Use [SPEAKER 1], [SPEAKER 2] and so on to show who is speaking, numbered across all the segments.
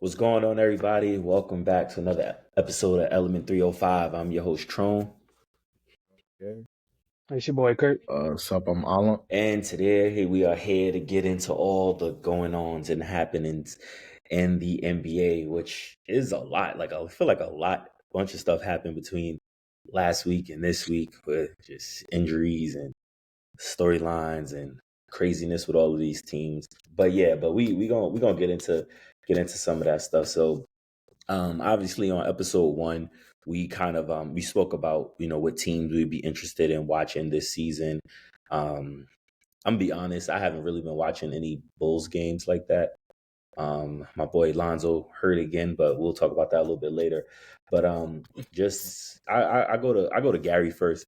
[SPEAKER 1] What's going on, everybody? Welcome back to another episode of Element 305. I'm your host, Trone.
[SPEAKER 2] Okay.
[SPEAKER 3] It's your boy Kurt.
[SPEAKER 2] What's up? I'm Alan.
[SPEAKER 1] And today we are here to get into all the going-ons and happenings in the NBA, which is a lot. I feel like bunch of stuff happened between last week and this week with just injuries and storylines and craziness with all of these teams. But we gonna get into some of that stuff. So obviously on episode 1, we kind of we spoke about what teams we'd be interested in watching this season. I'm gonna be honest, I haven't really been watching any Bulls games like that. My boy Lonzo hurt again, but we'll talk about that a little bit later. But just I go to Gary first.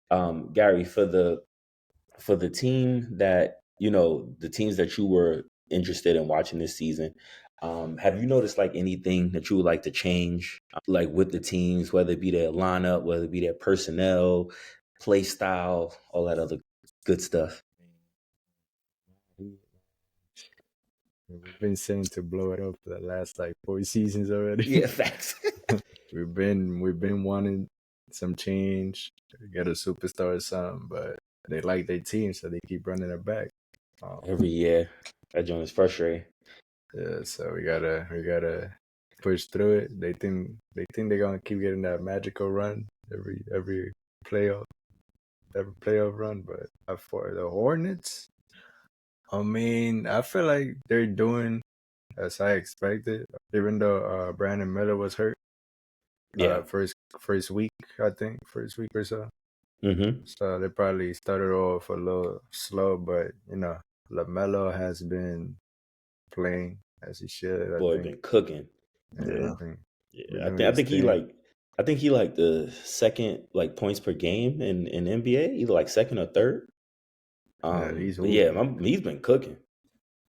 [SPEAKER 1] Gary, for the team that the teams that you were interested in watching this season, have you noticed like anything that you would like to change, like with the teams, whether it be their lineup, whether it be their personnel, play style, all that other good stuff?
[SPEAKER 2] We've been saying to blow it up for the last 4 seasons already.
[SPEAKER 1] Yeah, facts.
[SPEAKER 2] we've been wanting some change, get a superstar or something, but they like their team, so they keep running it back.
[SPEAKER 1] Every year, that joint is frustrating.
[SPEAKER 2] Yeah, so we gotta push through it. They think they're gonna keep getting that magical run every playoff run, but for the Hornets, I mean, I feel like they're doing as I expected, even though Brandon Miller was hurt.
[SPEAKER 1] Yeah.
[SPEAKER 2] First week, I think, first week or so.
[SPEAKER 1] Mm-hmm.
[SPEAKER 2] So they probably started off a little slow, but LaMelo has been playing as he should.
[SPEAKER 1] Boy, been cooking.
[SPEAKER 2] Yeah.
[SPEAKER 1] I think he like the second like points per game in NBA, either like second or third. He's been cooking.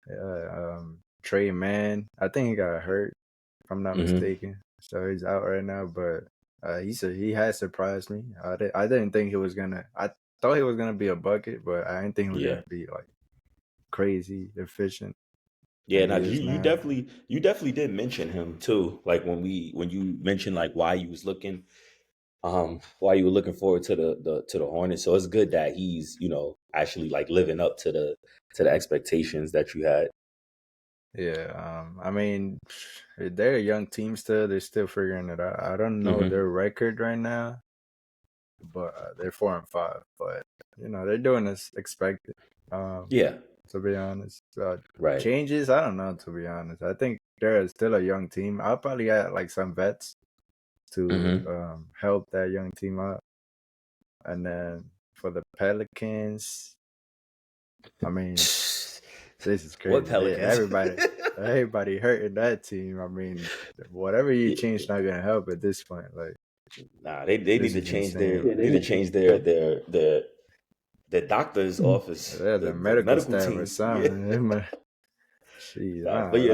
[SPEAKER 2] Yeah, Trey Mann, I think he got hurt, if I'm not mistaken. So he's out right now, but he has surprised me. I didn't think he was gonna. I thought he was gonna be a bucket, but I didn't think he was gonna be like crazy efficient.
[SPEAKER 1] Yeah, now you definitely did mention him too. Like when you mentioned like why you were looking forward to the Hornets. So it's good that he's actually like living up to the expectations that you had.
[SPEAKER 2] Yeah, I mean, they're a young team still. They're still figuring it out. I don't know their record right now, but they're 4-5. But they're doing as expected.
[SPEAKER 1] Yeah.
[SPEAKER 2] To be honest,
[SPEAKER 1] right.
[SPEAKER 2] Changes, I don't know. To be honest, I think they're still a young team. I'll probably add like some vets to help that young team out. And then for the Pelicans, I mean, this is crazy.
[SPEAKER 1] What Pelicans?
[SPEAKER 2] Everybody hurt in that team. I mean, whatever you change not gonna help at this point. Like,
[SPEAKER 1] nah, they need to change their doctor's office.
[SPEAKER 2] Yeah, the medical staff team. Or something.
[SPEAKER 1] Yeah. But we're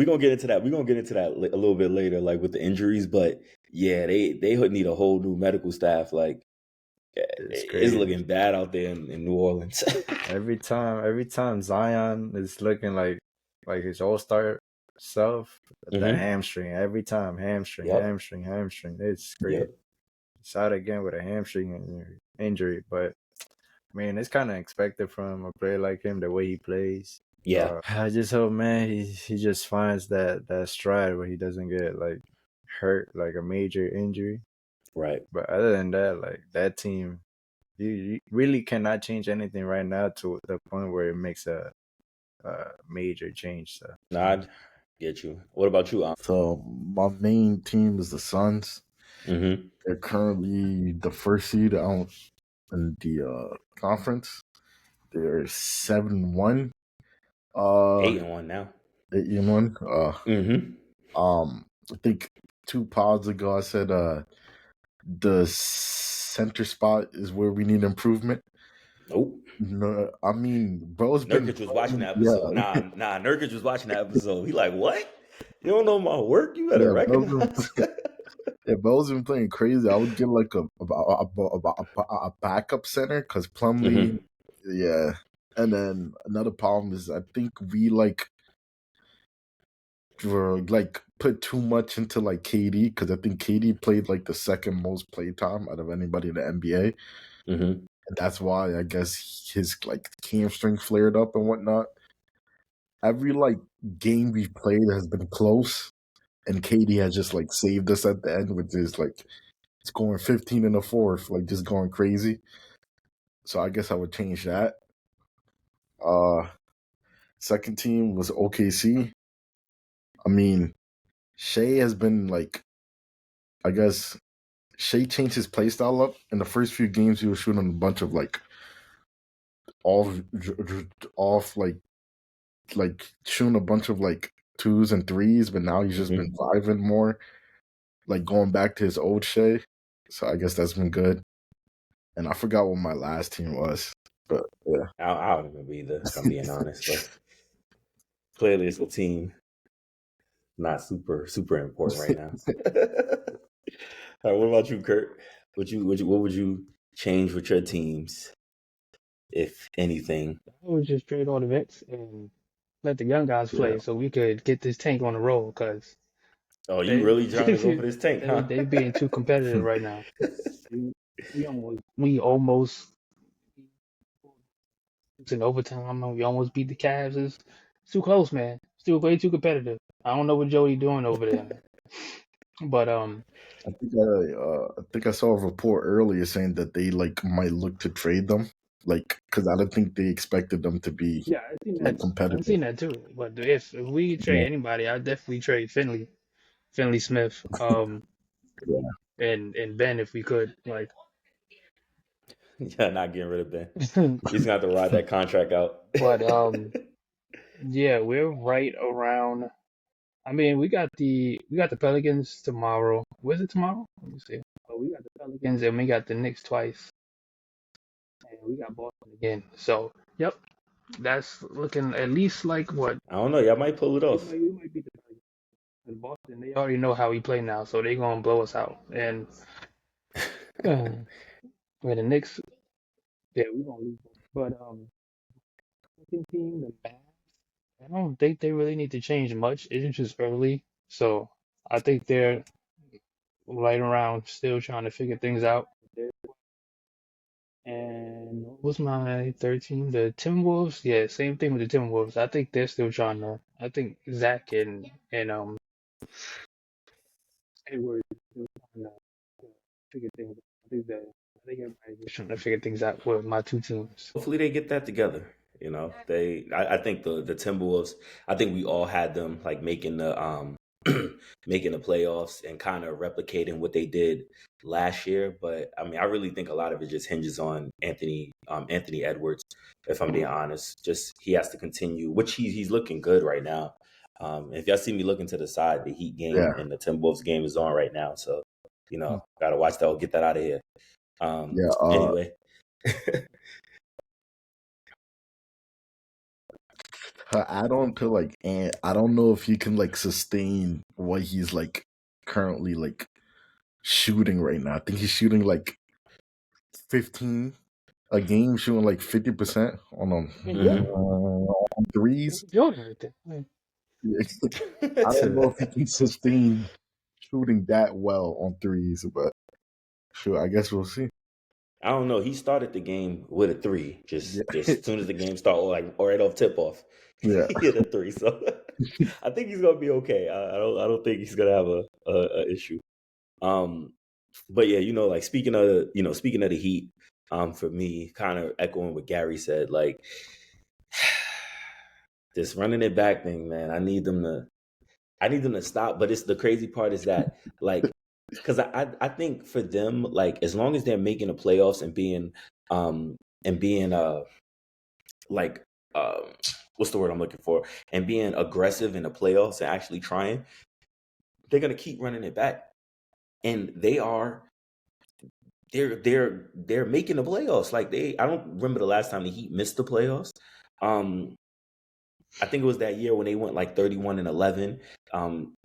[SPEAKER 1] gonna get into that. We're gonna get into that a little bit later, like with the injuries. But yeah, they need a whole new medical staff. Like it's looking bad out there in New Orleans.
[SPEAKER 2] every time Zion is looking like his all-star self, that hamstring. Every time hamstring. It's crazy. Yep. It's out again with a hamstring injury, but I mean, it's kind of expected from a player like him, the way he plays.
[SPEAKER 1] Yeah,
[SPEAKER 2] I just hope, man, he just finds that stride where he doesn't get like hurt, like a major injury.
[SPEAKER 1] Right.
[SPEAKER 2] But other than that, like that team, you really cannot change anything right now to the point where it makes a major change. So.
[SPEAKER 1] Nah, I get you. What about you?
[SPEAKER 4] So my main team is the Suns. They're currently the first seed in the conference. They're 7-1.
[SPEAKER 1] 8-1 now.
[SPEAKER 4] 8-1. I think 2 pods ago I said the center spot is where we need improvement.
[SPEAKER 1] Nope.
[SPEAKER 4] No, I mean, bro's
[SPEAKER 1] Nurkic was watching that episode. Yeah. Nah, Nurkic was watching that episode. He like, what? You don't know my work? You better recognize.
[SPEAKER 4] Yeah, bro's been playing crazy. I would get like a backup center because Plumlee, yeah. And then another problem is I think we like like put too much into like KD, because I think KD played like the second most play time out of anybody in the NBA.
[SPEAKER 1] Mm-hmm.
[SPEAKER 4] And that's why I guess his like hamstring flared up and whatnot. Every like game we've played has been close, and KD has just like saved us at the end, which is like it's going 15 in the fourth, like just going crazy. So I guess I would change that. Second team was OKC. I mean, Shea has been like, I guess Shea changed his play style up. In the first few games, he was shooting a bunch of like off, off like shooting a bunch of like twos and threes, but now he's just been vibing more, like going back to his old Shea. So I guess that's been good. And I forgot what my last team was, but yeah.
[SPEAKER 1] I don't remember either, if I'm being honest. But clearly, it's a team not super important right now. All right, what about you, Kurt? What would you change with your teams, if anything?
[SPEAKER 3] I would just trade all the vets and let the young guys play so we could get this tank on the roll because
[SPEAKER 1] Oh, you
[SPEAKER 3] they
[SPEAKER 1] really trying to go for this tank, huh?
[SPEAKER 3] they being too competitive right now. We almost it's in overtime. We almost beat the Cavs. It's too close, man. Still way too competitive. I don't know what Joey doing over there, man. But
[SPEAKER 4] I think I saw a report earlier saying that they like might look to trade them, like because I don't think they expected them to be
[SPEAKER 3] yeah, I seen
[SPEAKER 4] like
[SPEAKER 3] that.
[SPEAKER 4] competitive.
[SPEAKER 3] I've seen that too. But if we trade anybody, I'd definitely trade Finley Smith, and Ben if we could. Like,
[SPEAKER 1] Yeah, not getting rid of Ben. He's gonna have to ride that contract out.
[SPEAKER 3] But yeah, we're right around. I mean, we got the Pelicans tomorrow. Was it tomorrow? Let me see. Oh, we got the Pelicans and we got the Knicks twice, and we got Boston again. So, yep, that's looking at least like what
[SPEAKER 1] I don't know. Y'all might pull it off.
[SPEAKER 3] we might beat the Pelicans. And Boston, they already know how we play now, so they gonna blow us out. And with the Knicks, yeah, we gonna lose. But second team, the Mavs. I don't think they really need to change much. It's just early, so I think they're right around still trying to figure things out. And what was my third team? The Timberwolves. Yeah, same thing with the Timberwolves. I think they're still trying to. I think Zach and Edwards are still trying to figure things out. I think everybody's just trying to figure things out with my two teams.
[SPEAKER 1] Hopefully, they get that together. You know, I think the Timberwolves. I think we all had them like making the making the playoffs and kind of replicating what they did last year. But I mean, I really think a lot of it just hinges on Anthony Edwards. If I'm being honest, just he has to continue, which he's looking good right now. If y'all see me looking to the side, the Heat game and the Timberwolves game is on right now. So, you know, gotta watch that. Get that out of here. Anyway.
[SPEAKER 4] Add on to like, and I don't know if he can like sustain what he's like currently like shooting right now. I think he's shooting like 15 a game, shooting like 50% on threes.
[SPEAKER 3] Jordan right there.
[SPEAKER 4] I don't know if he can sustain shooting that well on threes, but sure, I guess we'll see.
[SPEAKER 1] I don't know. He started the game with a three, just as soon as the game started, like right off tip off.
[SPEAKER 4] Yeah,
[SPEAKER 1] he hit a three. So I think he's gonna be okay. I don't think he's gonna have a issue. But yeah, you know, like speaking of the Heat, for me, kind of echoing what Gary said, like this running it back thing, man. I need them to stop. But it's the crazy part is that like. Because I think for them, like as long as they're making the playoffs and being what's the word I'm looking for, and being aggressive in the playoffs and actually trying, they're gonna keep running it back, and they're making the playoffs. Like I don't remember the last time the Heat missed the playoffs. I think it was that year when they went like 31-11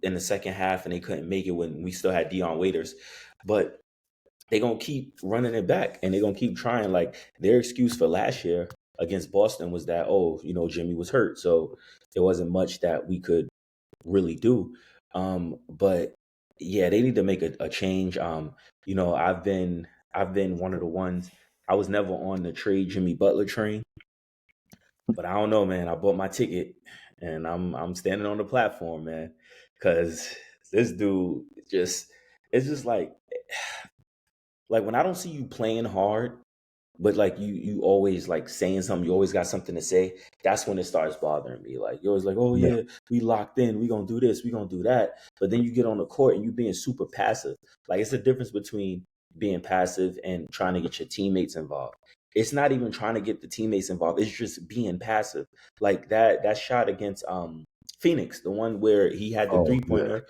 [SPEAKER 1] in the second half, and they couldn't make it when we still had Dion Waiters. But they're going to keep running it back, and they're going to keep trying. Like their excuse for last year against Boston was that, Jimmy was hurt. So there wasn't much that we could really do. But yeah, they need to make a change. I've been one of the ones. I was never on the trade Jimmy Butler train, but I don't know, man. I bought my ticket, and I'm standing on the platform, man, because this dude just it's just like when I don't see you playing hard, but like you always like saying something, you always got something to say. That's when it starts bothering me. Like you're always like, oh
[SPEAKER 4] Yeah.
[SPEAKER 1] yeah, we locked in, we gonna do this, we gonna do that. But then you get on the court and you being super passive. Like it's the difference between being passive and trying to get your teammates involved. It's not even trying to get the teammates involved. It's just being passive. Like that shot against Phoenix, the one where he had the
[SPEAKER 4] Oh,
[SPEAKER 1] three
[SPEAKER 4] yeah.
[SPEAKER 1] pointer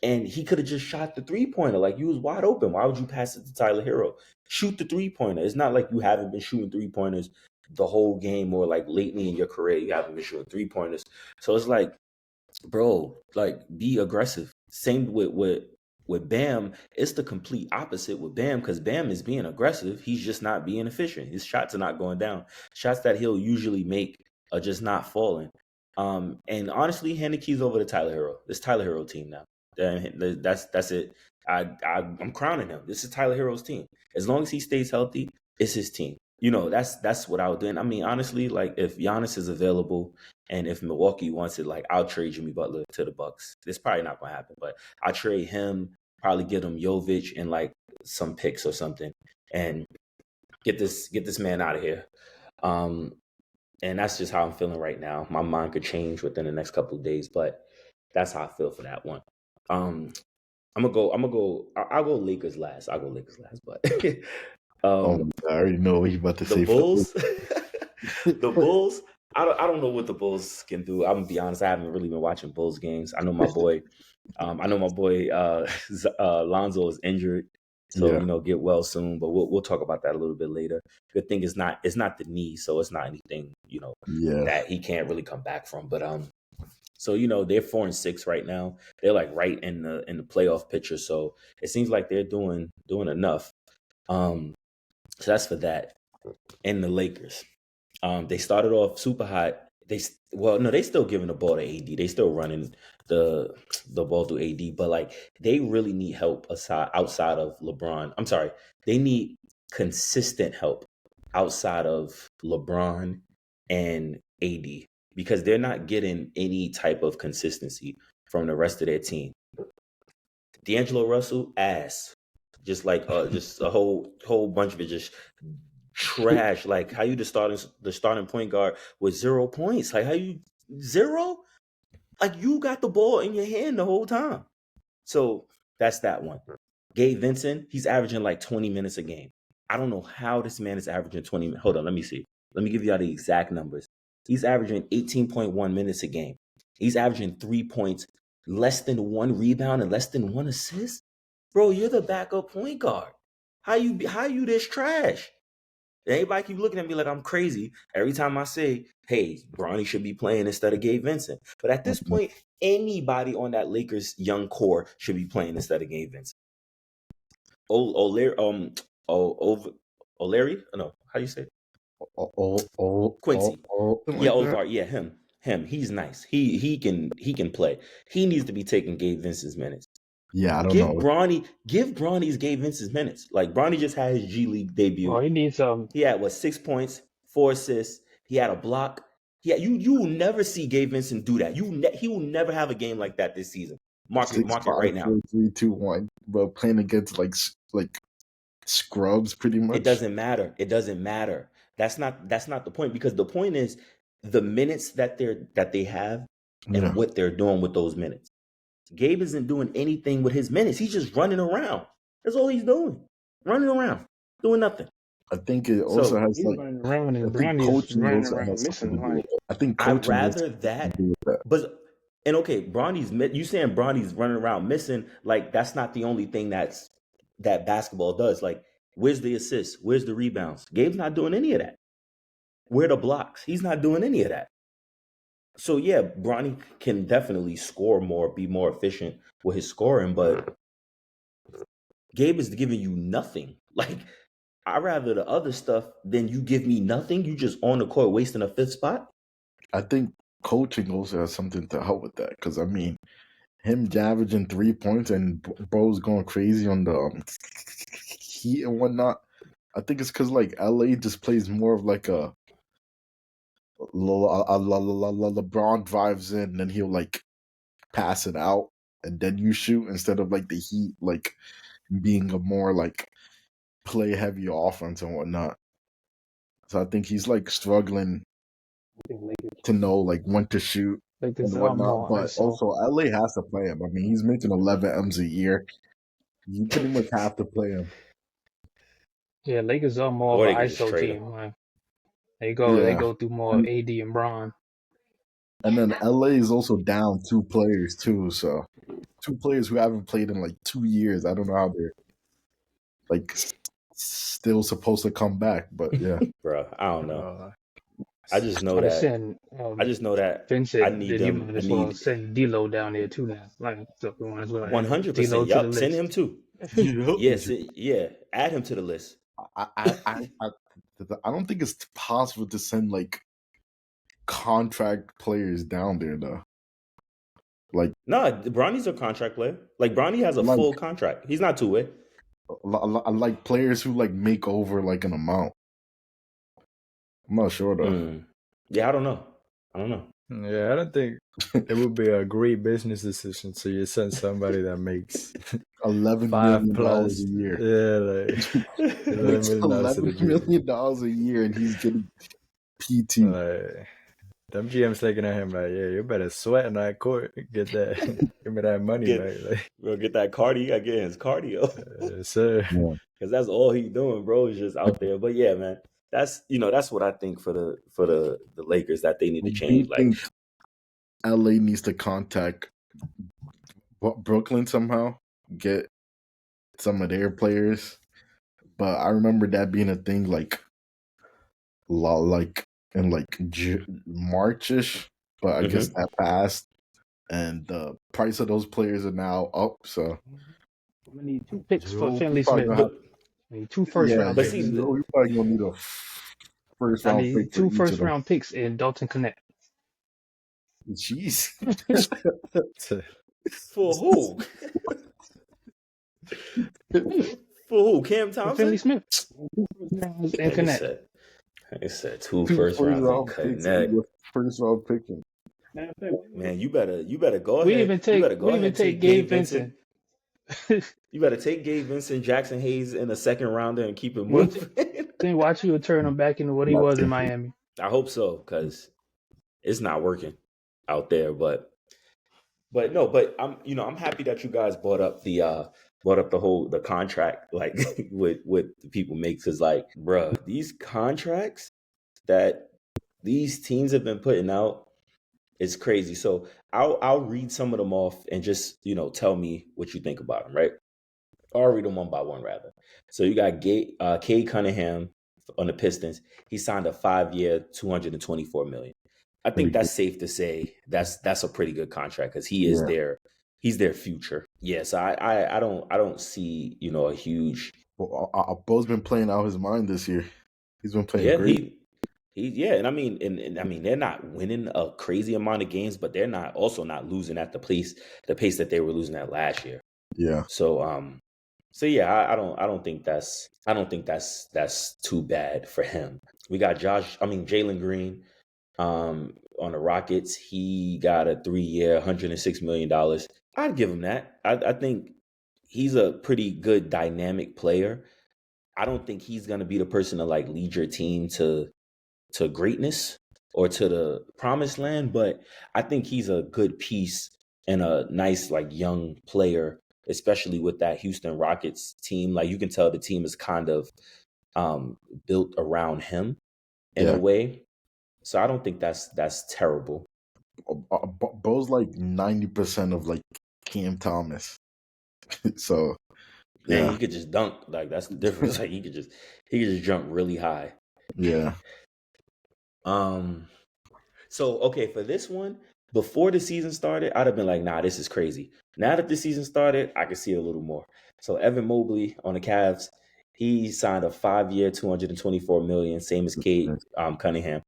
[SPEAKER 1] and he could have just shot the 3-pointer. Like you was wide open. Why would you pass it to Tyler Hero? Shoot the 3-pointer. It's not like you haven't been shooting 3-pointers the whole game or like lately in your career you haven't been shooting 3-pointers. So it's like, bro, like be aggressive. Same with Bam. It's the complete opposite with Bam because Bam is being aggressive. He's just not being efficient. His shots are not going down. Shots that he'll usually make are just not falling. And honestly, hand the keys over to Tyler Hero. It's Tyler Hero team now. That's it. I'm crowning him. This is Tyler Hero's team. As long as he stays healthy, it's his team. That's what I would do. And I mean, honestly, like if Giannis is available and if Milwaukee wants it, like I'll trade Jimmy Butler to the Bucks. It's probably not gonna happen, but I'll trade him, probably get him Jovic and like some picks or something, and get this man out of here. And that's just how I'm feeling right now. My mind could change within the next couple of days, but that's how I feel for that one. I'll go Lakers last. But
[SPEAKER 4] Oh, I already know what you're about to
[SPEAKER 1] the
[SPEAKER 4] say.
[SPEAKER 1] Bulls, the Bulls. I don't know what the Bulls can do. I'm gonna be honest. I haven't really been watching Bulls games. I know my boy. Lonzo is injured, so
[SPEAKER 4] Yeah.
[SPEAKER 1] get well soon. But we'll talk about that a little bit later. Good thing it's not the knee, so it's not anything
[SPEAKER 4] Yeah.
[SPEAKER 1] that he can't really come back from. But so they're 4-6 right now. They're like right in the playoff picture. So it seems like they're doing enough. So that's for that. And the Lakers. They started off super hot. They still giving the ball to AD. They still running the ball to AD, but like they really need help outside of LeBron. I'm sorry, they need consistent help outside of LeBron and AD because they're not getting any type of consistency from the rest of their team. D'Angelo Russell, ass. Just like just a whole bunch of it just trash. Like how you the starting point guard with 0 points? Like how you 0? Like you got the ball in your hand the whole time. So that's that one. Gabe Vincent, he's averaging like 20 minutes a game. I don't know how this man is averaging 20 minutes. Hold on, let me see. Let me give you all the exact numbers. He's averaging 18.1 minutes a game. He's averaging 3 points, less than 1 rebound, and less than 1 assist. Bro, you're the backup point guard. How you this trash? Everybody keep looking at me like I'm crazy every time I say, hey, Bronny should be playing instead of Gabe Vincent. But at this point, anybody on that Lakers young core should be playing instead of Gabe Vincent. O'Leary, O'Leary? No, how do you say it? Quincy. Yeah, Olvar. Yeah, him. He's nice. He can play. He needs to be taking Gabe Vincent's minutes.
[SPEAKER 4] Yeah, I don't
[SPEAKER 1] Give
[SPEAKER 4] know.
[SPEAKER 1] Bronny's Gabe Vincent's minutes. Like Bronny just had his G League debut.
[SPEAKER 3] Oh, he needs some.
[SPEAKER 1] He had 6 points, 4 assists. He had a block. Yeah, you will never see Gabe Vincent do that. He will never have a game like that this season. Mark it right now.
[SPEAKER 4] 4, 3, 2, 1. But playing against like scrubs, pretty much.
[SPEAKER 1] It doesn't matter. That's not the point because the point is the minutes that they have and what they're doing with those minutes. Gabe isn't doing anything with his minutes. He's just running around. That's all he's doing. Running around, doing nothing.
[SPEAKER 4] I think it also has
[SPEAKER 3] He's
[SPEAKER 4] like
[SPEAKER 3] running around and
[SPEAKER 4] I think
[SPEAKER 3] Bronny's
[SPEAKER 4] coaching
[SPEAKER 3] running
[SPEAKER 4] also
[SPEAKER 3] around
[SPEAKER 4] has something
[SPEAKER 3] missing.
[SPEAKER 4] to do with
[SPEAKER 3] Like
[SPEAKER 4] it. I think
[SPEAKER 1] I'd
[SPEAKER 4] coaching has
[SPEAKER 1] rather
[SPEAKER 4] something
[SPEAKER 1] that,
[SPEAKER 4] to do with that.
[SPEAKER 1] but Bronny's you saying Bronny's running around missing? Like that's not the only thing that basketball does. Like where's the assists? Where's the rebounds? Gabe's not doing any of that. Where are the blocks? He's not doing any of that. So yeah, Bronny can definitely score more, be more efficient with his scoring, but Gabe is giving you nothing. Like I'd rather the other stuff than you give me nothing. You just on the court wasting a 5th spot.
[SPEAKER 4] I think coaching also has something to help with that. Because I mean, him averaging 3 points and bro's going crazy on the Heat and whatnot. I think it's because like LA just plays more of like a LeBron drives in, then he'll like pass it out, and then you shoot instead of like the Heat like being a more like play heavy offense and whatnot. So I think he's like struggling to know like when to shoot
[SPEAKER 3] Lakers
[SPEAKER 4] and
[SPEAKER 3] are
[SPEAKER 4] whatnot.
[SPEAKER 3] more
[SPEAKER 4] But
[SPEAKER 3] ISO.
[SPEAKER 4] also LA has to play him. I mean, he's making 11 M's a year. You pretty much have to play him.
[SPEAKER 3] Yeah, Lakers are more of
[SPEAKER 1] Or
[SPEAKER 3] an
[SPEAKER 1] they could just
[SPEAKER 3] ISO
[SPEAKER 1] trade him.
[SPEAKER 3] team. Like, they
[SPEAKER 4] Yeah.
[SPEAKER 3] go through more AD and Bron.
[SPEAKER 4] And then LA is also down 2 players too. So 2 players who haven't played in like 2 years. I don't know how they're like still supposed to come back. But yeah.
[SPEAKER 1] Bro, I don't know.
[SPEAKER 2] Uh,
[SPEAKER 1] I just know
[SPEAKER 3] But they
[SPEAKER 1] that.
[SPEAKER 3] send
[SPEAKER 1] I just know that I
[SPEAKER 3] Vincent,
[SPEAKER 1] need
[SPEAKER 3] then you
[SPEAKER 1] them.
[SPEAKER 3] might
[SPEAKER 1] I
[SPEAKER 3] as well
[SPEAKER 1] need
[SPEAKER 3] send D'Lo down there too now. Like, so we might as well add
[SPEAKER 1] 100%.
[SPEAKER 3] D'Lo to the
[SPEAKER 1] Yup, send him
[SPEAKER 3] list.
[SPEAKER 1] too.
[SPEAKER 4] Yep.
[SPEAKER 1] Yes, yeah. Add him to the list.
[SPEAKER 4] I don't think it's possible to send like contract players down there though. Like
[SPEAKER 1] Nah, Bronny's a contract player. Like Bronny has a
[SPEAKER 4] Like-
[SPEAKER 1] full contract. He's not two-way.
[SPEAKER 4] like players who like make over like an amount. I'm not sure though.
[SPEAKER 1] Yeah, I don't know.
[SPEAKER 2] yeah, I don't think it would be a great business decision. So you send somebody that makes
[SPEAKER 4] $11
[SPEAKER 2] 5
[SPEAKER 4] million
[SPEAKER 2] plus
[SPEAKER 4] a year.
[SPEAKER 2] Yeah, like
[SPEAKER 4] Makes
[SPEAKER 2] $11 million to the
[SPEAKER 4] $11 million a year, and he's getting PT.
[SPEAKER 2] Like, them GMs looking at him like, yeah, you better sweat in that court. Get that, give me that money, like,
[SPEAKER 1] Bro, get that cardio. I get his cardio.
[SPEAKER 2] yes, sir.
[SPEAKER 1] Because that's all he's doing, bro. Is just out there. But yeah, man, that's what I think for the Lakers that they need to
[SPEAKER 4] Do
[SPEAKER 1] change.
[SPEAKER 4] you think LA needs to contact Brooklyn somehow, get some of their players? But I remember that being a thing like in like Marchish, but I guess that passed, and the price of those players are now up. So
[SPEAKER 3] I need 2 picks for
[SPEAKER 4] Joe,
[SPEAKER 3] Finley
[SPEAKER 4] we probably
[SPEAKER 3] Smith.
[SPEAKER 4] gonna
[SPEAKER 3] I need 2 first round
[SPEAKER 1] but
[SPEAKER 3] picks.
[SPEAKER 1] see,
[SPEAKER 4] we probably gonna need a first
[SPEAKER 3] I
[SPEAKER 4] round
[SPEAKER 3] need
[SPEAKER 4] pick for
[SPEAKER 3] 2
[SPEAKER 4] each
[SPEAKER 3] first
[SPEAKER 4] of them.
[SPEAKER 3] round picks in Dalton Connect.
[SPEAKER 4] Jeez.
[SPEAKER 1] for who? For who? Cam
[SPEAKER 3] For
[SPEAKER 1] Thompson?
[SPEAKER 3] Finley Smith. 2 first rounds and Connect.
[SPEAKER 1] I said 2 first rounds and Connect.
[SPEAKER 4] First round pick.
[SPEAKER 1] Man, you better go
[SPEAKER 3] We
[SPEAKER 1] ahead.
[SPEAKER 3] even
[SPEAKER 1] You better go ahead and
[SPEAKER 3] take Gabe Vincent.
[SPEAKER 1] You better take Gabe Vincent, Jackson Hayes in the second rounder and keep it moving.
[SPEAKER 3] Then watch you turn him back into what he was in Miami.
[SPEAKER 1] I hope so, because it's not working out there. But I'm happy that you guys brought up the contract, like with the people make, because like, bruh, these contracts that these teams have been putting out is crazy. So I'll read some of them off and just tell me what you think about them, right? I'll read them one by one, rather. So you got Cade Cunningham on the Pistons. He signed a 5-year, $224 million. I think that's safe to say that's a pretty good contract, because he's their future. Yes, I don't see a huge.
[SPEAKER 4] Bo's been playing out his mind this year. He's been playing great.
[SPEAKER 1] And I mean they're not winning a crazy amount of games, but they're not losing at the pace that they were losing at last year.
[SPEAKER 4] Yeah.
[SPEAKER 1] So yeah, I don't think that's too bad for him. We got Jalen Green on the Rockets. He got a 3-year, $106 million. I'd give him that. I think he's a pretty good dynamic player. I don't think he's gonna be the person to like lead your team to greatness or to the promised land, but I think he's a good piece and a nice like young player, especially with that Houston Rockets team. Like, you can tell the team is kind of built around him in a way. So I don't think that's terrible.
[SPEAKER 4] Bo's like 90% of like Cam Thomas. So
[SPEAKER 1] Man, he could just dunk. Like, that's the difference. Like, he could just jump really high.
[SPEAKER 4] Yeah.
[SPEAKER 1] So okay, for this one, before the season started, I'd have been like, nah, this is crazy. Now that the season started, I can see it a little more. So Evan Mobley on the Cavs, he signed a 5-year, $224 million, same as Cade Cunningham.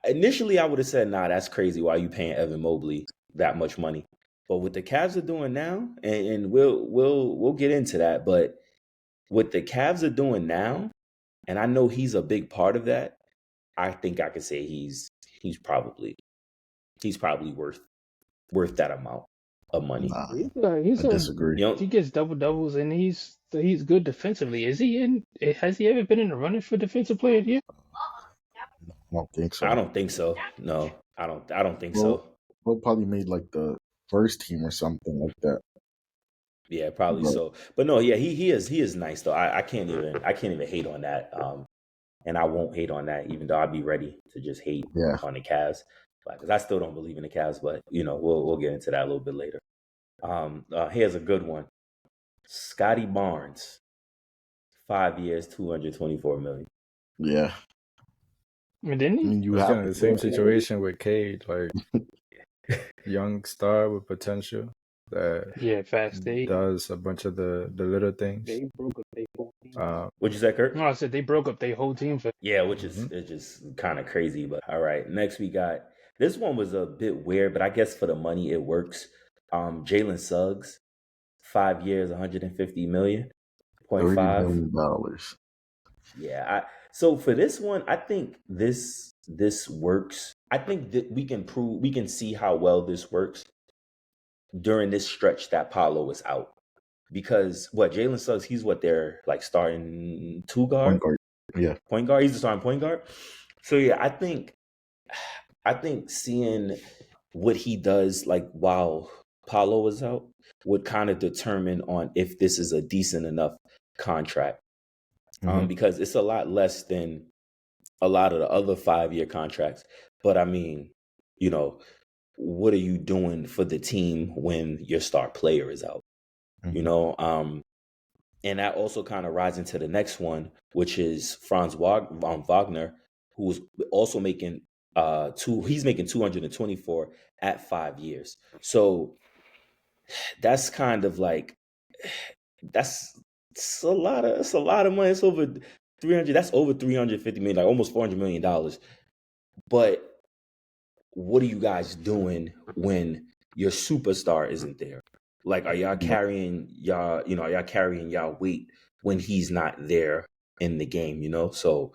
[SPEAKER 1] initially I would have said, nah, that's crazy. Why are you paying Evan Mobley that much money? But what the Cavs are doing now, and we'll get into that, but what the Cavs are doing now, and I know he's a big part of that, I think I could say he's probably worth that amount of money.
[SPEAKER 4] Nah,
[SPEAKER 3] He's
[SPEAKER 4] I
[SPEAKER 3] a
[SPEAKER 4] disagree.
[SPEAKER 1] You know,
[SPEAKER 3] he gets double doubles and he's good defensively. Has he ever been in the running for defensive player of the year?
[SPEAKER 4] I don't think so.
[SPEAKER 1] I don't think so. No, I don't think
[SPEAKER 4] Well,
[SPEAKER 1] so.
[SPEAKER 4] Will probably made like the first team or something like that.
[SPEAKER 1] Yeah, probably
[SPEAKER 4] But
[SPEAKER 1] so. But no, yeah, he is nice though. I can't even hate on that. And I won't hate on that, even though I'd be ready to just hate
[SPEAKER 4] yeah,
[SPEAKER 1] on the Cavs, because I still don't believe in the Cavs. But we'll get into that a little bit later. Here's a good one. Scotty Barnes, 5 years, $224 million.
[SPEAKER 4] yeah.
[SPEAKER 3] And didn't
[SPEAKER 4] I
[SPEAKER 3] he?
[SPEAKER 4] mean, you
[SPEAKER 2] It's
[SPEAKER 4] have
[SPEAKER 2] kind of
[SPEAKER 4] to
[SPEAKER 2] the same
[SPEAKER 4] pay him.
[SPEAKER 2] situation with Cade, like young star with potential that
[SPEAKER 3] Yeah, fast.
[SPEAKER 2] does a bunch of the little things.
[SPEAKER 3] They broke up their whole team.
[SPEAKER 1] What'd you say, Kurt?
[SPEAKER 3] No, I said they broke up their whole team for.
[SPEAKER 1] Yeah, which is it's just kind of crazy. But all right, next we got, this one was a bit weird, but I guess for the money it works. Jalen Suggs, 5 years, $150 million,
[SPEAKER 4] $30
[SPEAKER 1] 0.5.
[SPEAKER 4] million.
[SPEAKER 1] Yeah. So for this one, I think this works. I think that we can see how well this works during this stretch that Paolo is out. Because Jalen Suggs, he's they're like starting two guard,
[SPEAKER 4] Point guard. Yeah.
[SPEAKER 1] point guard. He's the starting point guard. So yeah, I think seeing what he does like while Paolo is out would kind of determine on if this is a decent enough contract. Because it's a lot less than a lot of the other 5-year contracts. But I mean, what are you doing for the team when your star player is out? And that also kind of rides into the next one, which is Franz Wagner, who's also making he's making 224 at 5 years. So that's kind of like it's a lot of money. It's over 300. That's over 350 million, like almost $400 million. But what are you guys doing when your superstar isn't there? Like, are y'all carrying y'all weight when he's not there in the game? So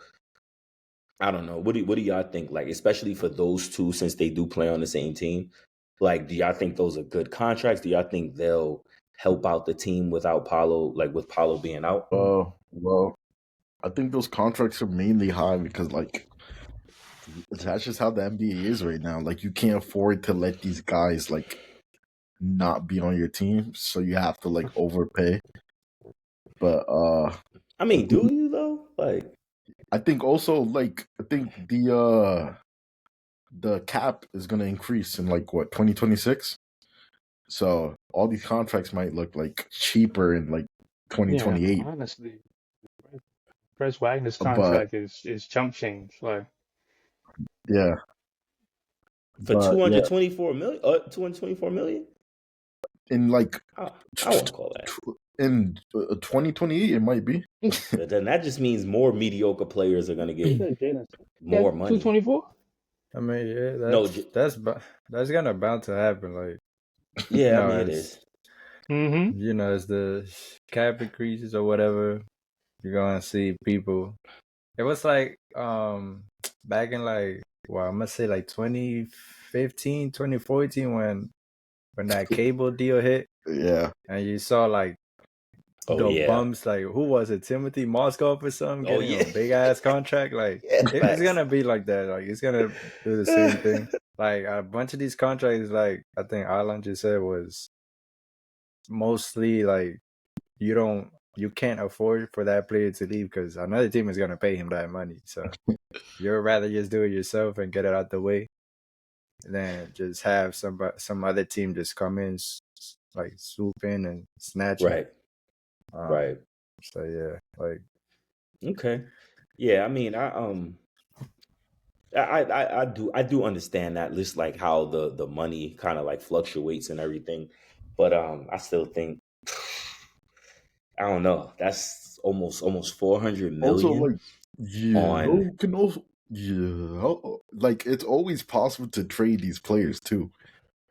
[SPEAKER 1] I don't know. What do y'all think? Like, especially for those two, since they do play on the same team. Like, do y'all think those are good contracts? Do y'all think they'll help out the team without Paolo, like with Paolo being out?
[SPEAKER 4] Well, I think those contracts are mainly high because like that's just how the NBA is right now. Like you can't afford to let these guys like not be on your team, so you have to like overpay. But
[SPEAKER 1] I mean, do you though? Like,
[SPEAKER 4] I think also like the cap is gonna increase in like 2026. So all these contracts might look like cheaper in like 2028.
[SPEAKER 3] Yeah, honestly, Chris Wagner's
[SPEAKER 4] But
[SPEAKER 3] contract is chump change. Like,
[SPEAKER 4] yeah,
[SPEAKER 1] for
[SPEAKER 4] but yeah,
[SPEAKER 1] 224 million?
[SPEAKER 4] in like
[SPEAKER 1] I won't call that.
[SPEAKER 4] in 2028 it might be.
[SPEAKER 1] But then that just means more mediocre players are going to get more money.
[SPEAKER 3] 224.
[SPEAKER 2] I mean, yeah, that's gonna bound to happen. Like,
[SPEAKER 1] Yeah, I mean it is.
[SPEAKER 3] Mm-hmm.
[SPEAKER 2] As the cap increases or whatever, you're gonna see people. It was like back in like I must say like 2015, 2014 when that cable deal hit.
[SPEAKER 4] Yeah,
[SPEAKER 2] and you saw like bums, like who was it, Timothy Moskov or something, getting a big ass contract. Like it's gonna be like that. Like it's gonna do the same thing. Like a bunch of these contracts, like I think Alan just said, was mostly like you can't afford for that player to leave because another team is gonna pay him that money. So you'd rather just do it yourself and get it out the way than just have some other team just come in, like swoop in and snatch it.
[SPEAKER 1] Right.
[SPEAKER 2] So yeah, like
[SPEAKER 1] okay, yeah. I mean, I do understand that, just like how the money kind of like fluctuates and everything, but I still think I don't know. That's almost 400 million.
[SPEAKER 4] Also, like Yeah, like it's always possible to trade these players too.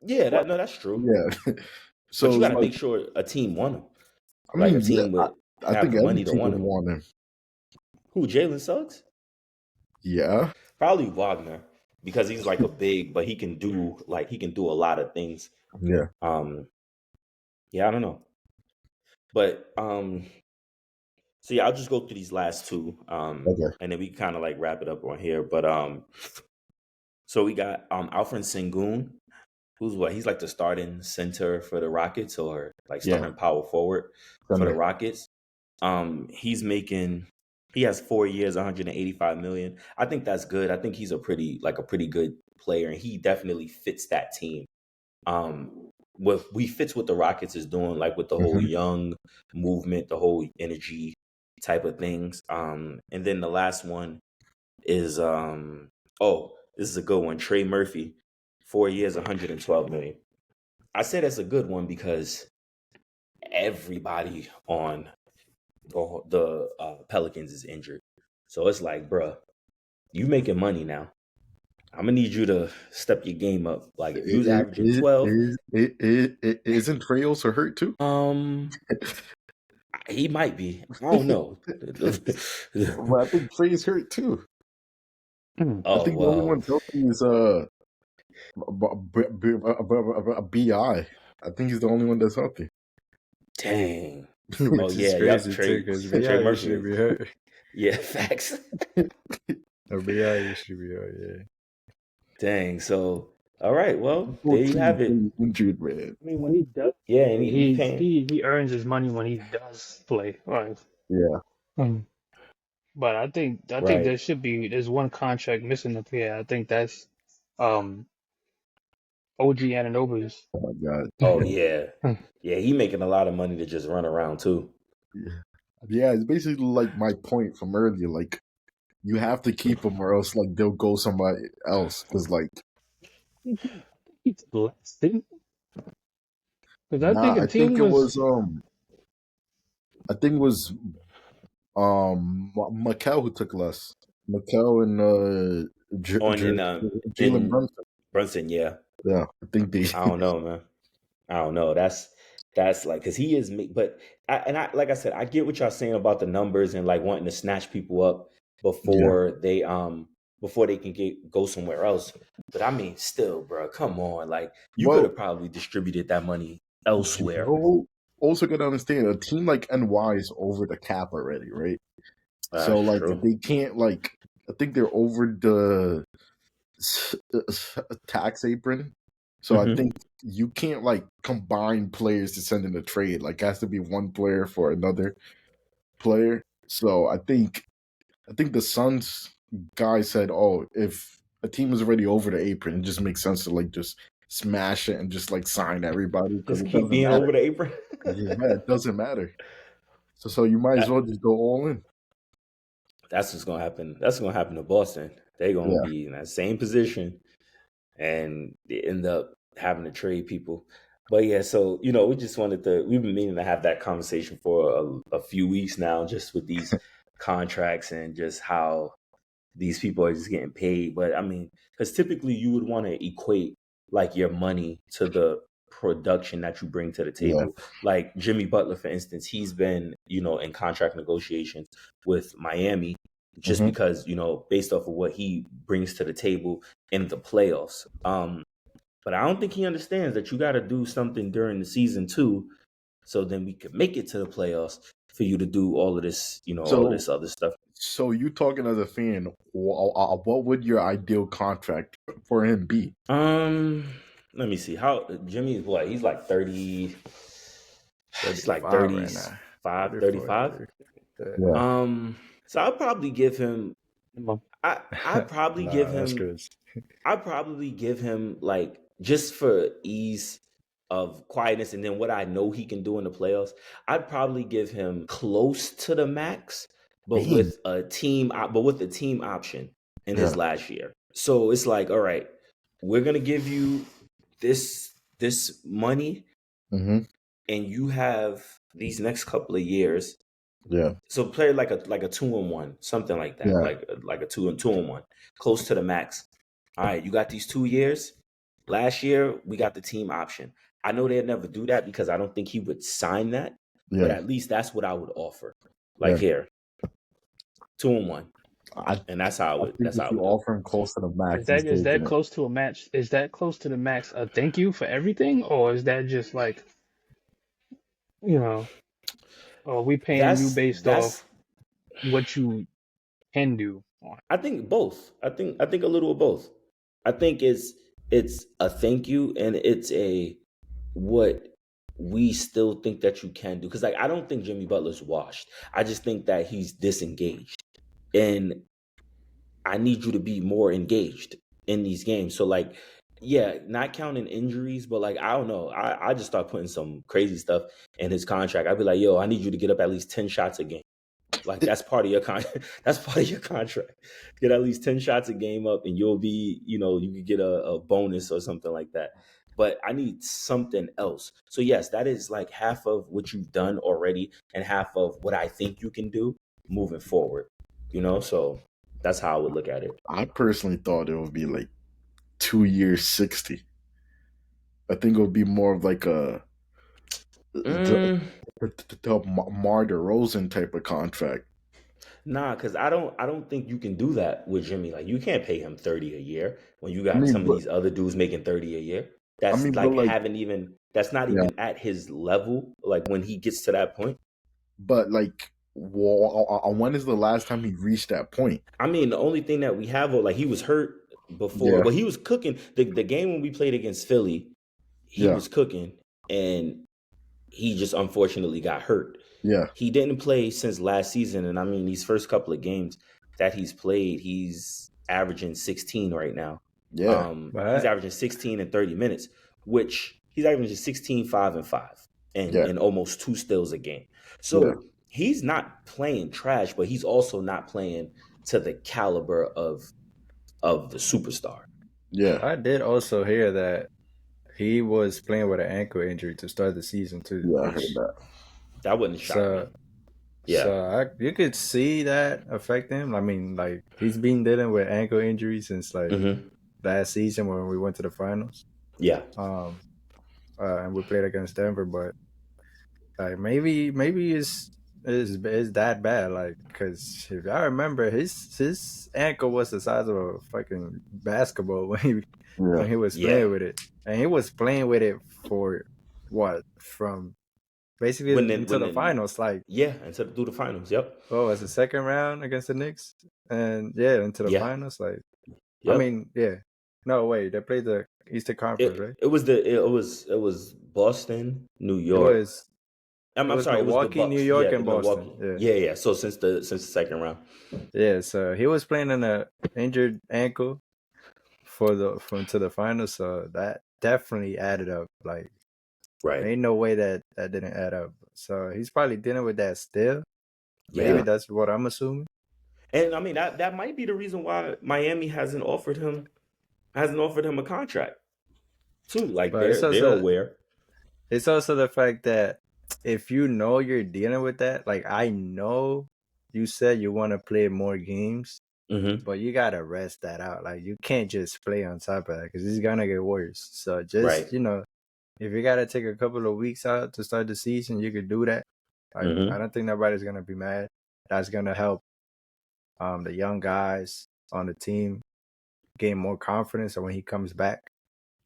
[SPEAKER 1] Yeah, that's true.
[SPEAKER 4] Yeah,
[SPEAKER 1] But
[SPEAKER 4] so
[SPEAKER 1] you
[SPEAKER 4] it's
[SPEAKER 1] got to
[SPEAKER 4] like
[SPEAKER 1] make sure a team won him.
[SPEAKER 4] I
[SPEAKER 1] Like a
[SPEAKER 4] mean, yeah,
[SPEAKER 1] team would
[SPEAKER 4] I
[SPEAKER 1] have
[SPEAKER 4] think
[SPEAKER 1] the
[SPEAKER 4] every
[SPEAKER 1] money to
[SPEAKER 4] team
[SPEAKER 1] win
[SPEAKER 4] would
[SPEAKER 1] him.
[SPEAKER 4] want him.
[SPEAKER 1] Who, Jalen Suggs?
[SPEAKER 4] Yeah,
[SPEAKER 1] Probably Wagner because he's like a big, but he can do a lot of things.
[SPEAKER 4] yeah.
[SPEAKER 1] Yeah, I don't know, but so yeah, I'll just go through these last two,
[SPEAKER 4] Okay.
[SPEAKER 1] and then we kind of like wrap it up on here. But so we got Alfred Sengun, who's what? He's like the starting center for the Rockets, or like
[SPEAKER 4] Yeah.
[SPEAKER 1] starting power forward for the
[SPEAKER 4] Thunder.
[SPEAKER 1] Rockets. He has 4 years, 185 million. I think that's good. I think he's a pretty good player, and he definitely fits that team. What we fits what the Rockets is doing, like with the whole
[SPEAKER 4] Hmm.
[SPEAKER 1] young movement, the whole energy type of things. And then the last one is this is a good one. Trey Murphy, 4 years, 112 million. I say that's a good one because everybody on the Pelicans is injured. So it's like, bruh, you making money now. I'm gonna need you to step your game up. Like if you was averaging 12,
[SPEAKER 4] Isn't Trey also hurt too?
[SPEAKER 1] he might be. I don't know.
[SPEAKER 4] Well, I think Trey is hurt too. I
[SPEAKER 1] Oh
[SPEAKER 4] think the only one
[SPEAKER 1] well,
[SPEAKER 4] healthy is Bi. I think he's the only one that's healthy.
[SPEAKER 1] dang. Oh
[SPEAKER 2] Which is
[SPEAKER 1] yeah, yep.
[SPEAKER 2] crazy too, because
[SPEAKER 1] Trey
[SPEAKER 2] BI
[SPEAKER 1] Murphy.
[SPEAKER 2] usually be hurt.
[SPEAKER 1] Yeah, facts.
[SPEAKER 2] Or BI usually be hurt, yeah.
[SPEAKER 1] Dang. So all right. Well,
[SPEAKER 4] Whole
[SPEAKER 1] there you
[SPEAKER 4] team
[SPEAKER 1] have it.
[SPEAKER 4] is injured, man.
[SPEAKER 3] I mean, when he does,
[SPEAKER 1] Yeah, and he paying.
[SPEAKER 3] he earns his money when he does play. Right.
[SPEAKER 4] Yeah.
[SPEAKER 3] Um, but I think
[SPEAKER 1] Right.
[SPEAKER 3] there's one contract missing up here. I think that's um OG Anunoby's.
[SPEAKER 4] Oh my God.
[SPEAKER 1] Oh yeah. Yeah, he making a lot of money to just run around too.
[SPEAKER 4] Yeah. Yeah, it's basically like my point from earlier. Like, you have to keep him, or else like they'll go somebody else. Because like,
[SPEAKER 3] He's less, didn't? Because I think
[SPEAKER 4] nah,
[SPEAKER 3] a
[SPEAKER 4] I think
[SPEAKER 3] team
[SPEAKER 4] it
[SPEAKER 3] was
[SPEAKER 4] was I think it was Mikel who took less. Mikel and
[SPEAKER 1] On
[SPEAKER 4] Jalen
[SPEAKER 1] in
[SPEAKER 4] Brunson.
[SPEAKER 1] Brunson, yeah.
[SPEAKER 4] Yeah, I think they.
[SPEAKER 1] I don't know, man. I don't know. That's like because he is me, but I like I said, I get what y'all saying about the numbers and like wanting to snatch people up
[SPEAKER 4] Yeah.
[SPEAKER 1] before they can go somewhere else. But I mean, still, bro, come on, like you could
[SPEAKER 4] Well,
[SPEAKER 1] have probably distributed that money elsewhere.
[SPEAKER 4] you also got to understand a team like NY is over the cap already, right? So
[SPEAKER 1] That's
[SPEAKER 4] like
[SPEAKER 1] true.
[SPEAKER 4] they can't like. I think they're over the tax apron. So I
[SPEAKER 1] Hmm.
[SPEAKER 4] think you can't like combine players to send in a trade. Like it has to be one player for another player. So I think the Suns guy said, "Oh, if a team is already over the apron, it just makes sense to like just smash it and just like sign everybody because
[SPEAKER 1] Just
[SPEAKER 4] it
[SPEAKER 1] keep
[SPEAKER 4] doesn't
[SPEAKER 1] being over
[SPEAKER 4] matter.
[SPEAKER 1] the apron.
[SPEAKER 4] Yeah, it doesn't matter. So you might as
[SPEAKER 1] That-
[SPEAKER 4] well just go all in.
[SPEAKER 1] that's what's gonna happen. That's gonna happen to Boston. They're gonna
[SPEAKER 4] Yeah.
[SPEAKER 1] be in that same position and they end up having to trade people. But yeah, so we've been meaning to have that conversation for a few weeks now, just with these contracts and just how these people are just getting paid. But I mean, because typically you would want to equate like your money to the production that you bring to the
[SPEAKER 4] Yeah.
[SPEAKER 1] table. Like Jimmy Butler, for instance, he's been, in contract negotiations with Miami just
[SPEAKER 4] Hmm.
[SPEAKER 1] because, based off of what he brings to the table in the playoffs. But I don't think he understands that you got to do something during the season too, so then we could make it to the playoffs for you to do all of this, all of
[SPEAKER 4] So
[SPEAKER 1] this other stuff.
[SPEAKER 4] so you talking as a fan? What would your ideal contract for him be?
[SPEAKER 1] Let me see. How Jimmy is what? He's like 30. He's like
[SPEAKER 2] 35 right now.
[SPEAKER 1] 35,
[SPEAKER 2] 34,
[SPEAKER 1] 35.
[SPEAKER 2] 30.
[SPEAKER 4] Yeah.
[SPEAKER 1] So I'd probably give him I'd probably give
[SPEAKER 2] Nah, that's
[SPEAKER 1] him
[SPEAKER 2] crazy.
[SPEAKER 1] I'd probably give him like just for ease of quietness and then what I know he can do in the playoffs, I'd probably give him close to the max, but
[SPEAKER 4] Dang.
[SPEAKER 1] with a team option in his
[SPEAKER 4] Yeah.
[SPEAKER 1] last year. So it's like, all right, we're gonna give you this money
[SPEAKER 4] Hmm.
[SPEAKER 1] and you have these next couple of years
[SPEAKER 4] Yeah.
[SPEAKER 1] So play like a 2-1, something like that,
[SPEAKER 4] Yeah.
[SPEAKER 1] like a 2-1, close to the max. All right, you got these 2 years. Last year we got the team option. I know they'd never do that because I don't think he would sign that, but
[SPEAKER 4] Yeah.
[SPEAKER 1] at least that's what I would offer. Like
[SPEAKER 4] Yeah.
[SPEAKER 1] here, 2-1,
[SPEAKER 4] I
[SPEAKER 1] and that's how I
[SPEAKER 4] I
[SPEAKER 1] would
[SPEAKER 4] think if you
[SPEAKER 1] do it.
[SPEAKER 4] offer him close to the
[SPEAKER 3] Is
[SPEAKER 4] max, he's
[SPEAKER 3] that
[SPEAKER 4] taking it.
[SPEAKER 3] close to a match? Is that close to the max a thank you for everything, or is that just like, you know, are we paying you based
[SPEAKER 1] That's
[SPEAKER 3] off what you can do?
[SPEAKER 1] I think both. I think a little of both. I think it's a thank you and it's a what we still think that you can do. Because like I don't think Jimmy Butler's washed. I just think that he's disengaged. And I need you to be more engaged in these games. So like, yeah, not counting injuries, but like I don't know. I just start putting some crazy stuff in his contract. I'd be like, yo, I need you to get up at least 10 shots a game. Like that's part of your that's part of your contract. Get at least 10 shots a game up and you'll be, you could get a bonus or something like that. But I need something else. So yes, that is like half of what you've done already and half of what I think you can do moving forward. So that's how I would look at it.
[SPEAKER 4] I personally thought it would be like 2 years, 60. I think it would be more of like a
[SPEAKER 1] Mm,
[SPEAKER 4] the Mar DeRozan type of contract.
[SPEAKER 1] nah, because I don't think you can do that with Jimmy. Like you can't pay him 30 a year when you
[SPEAKER 4] I
[SPEAKER 1] got
[SPEAKER 4] mean,
[SPEAKER 1] some of
[SPEAKER 4] but
[SPEAKER 1] these other dudes making 30 a year.
[SPEAKER 4] I
[SPEAKER 1] That's
[SPEAKER 4] mean, but
[SPEAKER 1] like
[SPEAKER 4] like,
[SPEAKER 1] that's not
[SPEAKER 4] yeah,
[SPEAKER 1] even at his level, like when he gets to that point.
[SPEAKER 4] but like, when is the last time he reached that point?
[SPEAKER 1] I mean, the only thing that we have, like he was hurt before.
[SPEAKER 4] Yeah,
[SPEAKER 1] Well, he was cooking. The game when we played against Philly, he
[SPEAKER 4] yeah,
[SPEAKER 1] was cooking and he just unfortunately got hurt.
[SPEAKER 4] yeah,
[SPEAKER 1] He didn't play since last season, and I mean these first couple of games that he's played, he's averaging 16 right now.
[SPEAKER 4] yeah,
[SPEAKER 1] He's
[SPEAKER 2] But
[SPEAKER 1] averaging 16 in 30 minutes, which he's averaging 16, 5, and 5,
[SPEAKER 4] yeah,
[SPEAKER 1] and almost 2 steals a game.
[SPEAKER 4] yeah,
[SPEAKER 1] So he's not playing trash, but he's also not playing to the caliber of the superstar.
[SPEAKER 4] yeah,
[SPEAKER 2] I did also hear that he was playing with an ankle injury to start the season too,
[SPEAKER 4] yeah. I heard
[SPEAKER 2] which
[SPEAKER 4] that.
[SPEAKER 1] That wouldn't shock me.
[SPEAKER 2] so
[SPEAKER 1] Yeah.
[SPEAKER 2] you could see that affect him. I mean, like he's been dealing with ankle injuries since like
[SPEAKER 1] Hmm.
[SPEAKER 2] last season when we went to the finals.
[SPEAKER 1] Yeah.
[SPEAKER 2] Um, and we played against Denver, but like maybe it's that bad. Like, cause if I remember, his ankle was the size of a fucking basketball
[SPEAKER 4] Yeah,
[SPEAKER 2] when he was
[SPEAKER 1] Yeah.
[SPEAKER 2] playing with it, and he was playing with it for what from basically until
[SPEAKER 1] When
[SPEAKER 2] the
[SPEAKER 1] then
[SPEAKER 2] finals. Like,
[SPEAKER 1] Yeah, and to do the finals. Yep.
[SPEAKER 2] what was the second round against the Knicks, and yeah, into the
[SPEAKER 1] Yeah.
[SPEAKER 2] finals. Like, I
[SPEAKER 1] Yep.
[SPEAKER 2] mean, yeah, no wait, they played the Eastern Conference, right?
[SPEAKER 1] It was Boston, New
[SPEAKER 2] It
[SPEAKER 1] York.
[SPEAKER 2] was
[SPEAKER 1] I'm sorry, it was the
[SPEAKER 2] Milwaukee, New
[SPEAKER 1] Bucks.
[SPEAKER 2] York,
[SPEAKER 1] Yeah, the
[SPEAKER 2] and Boston.
[SPEAKER 1] Milwaukee.
[SPEAKER 2] Yeah.
[SPEAKER 1] Yeah, yeah. So since the second round.
[SPEAKER 2] Yeah, so he was playing in a injured ankle to the finals, so that definitely added up. Like,
[SPEAKER 1] Right.
[SPEAKER 2] ain't no way that didn't add up. So he's probably dealing with that still. Maybe
[SPEAKER 1] Yeah.
[SPEAKER 2] that's what I'm assuming.
[SPEAKER 1] And I mean that might be the reason why Miami hasn't offered him a contract. Too. Like
[SPEAKER 2] But
[SPEAKER 1] they're aware.
[SPEAKER 2] it's also the fact that if you know you're dealing with that, like I know you said you want to play more games,
[SPEAKER 1] Hmm.
[SPEAKER 2] but you gotta rest that out. Like you can't just play on top of that because it's gonna get worse. So
[SPEAKER 1] Right.
[SPEAKER 2] just if you gotta take a couple of weeks out to start the season, you could do that. Like I
[SPEAKER 1] Hmm.
[SPEAKER 2] don't think nobody's gonna be mad. That's gonna help the young guys on the team gain more confidence, and when he comes back,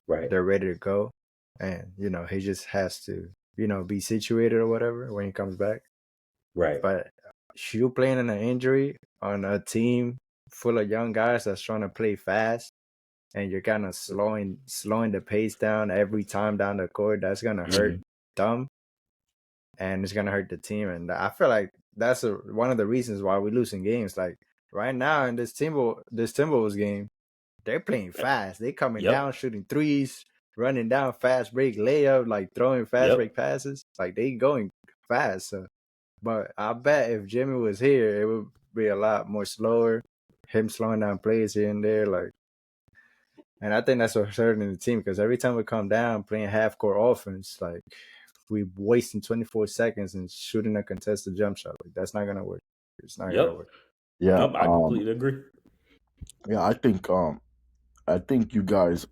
[SPEAKER 1] Right.
[SPEAKER 2] they're ready to go. And he just has to be situated or whatever when he comes back.
[SPEAKER 1] Right.
[SPEAKER 2] But you playing in an injury on a team full of young guys that's trying to play fast, and you're kind of slowing the pace down every time down the court, that's gonna hurt
[SPEAKER 1] Hmm.
[SPEAKER 2] them, and it's gonna hurt the team. And I feel like that's one of the reasons why we're losing games. Like right now in this Timberwolves game, they're playing fast. They coming down,
[SPEAKER 1] Yep.
[SPEAKER 2] shooting threes, running down fast break layup, like throwing fast break
[SPEAKER 1] Yep.
[SPEAKER 2] passes. Like they going fast. So, but I bet if Jimmy was here, it would be a lot more slower. Him slowing down plays here and there, like. And I think that's what's hurting the team because every time we come down playing half court offense, like we wasting 24 seconds and shooting a contested jump shot. Like, that's not gonna work. It's not gonna
[SPEAKER 1] Yep.
[SPEAKER 2] work.
[SPEAKER 4] Yeah,
[SPEAKER 1] Nope, I completely agree.
[SPEAKER 4] yeah. I think you guys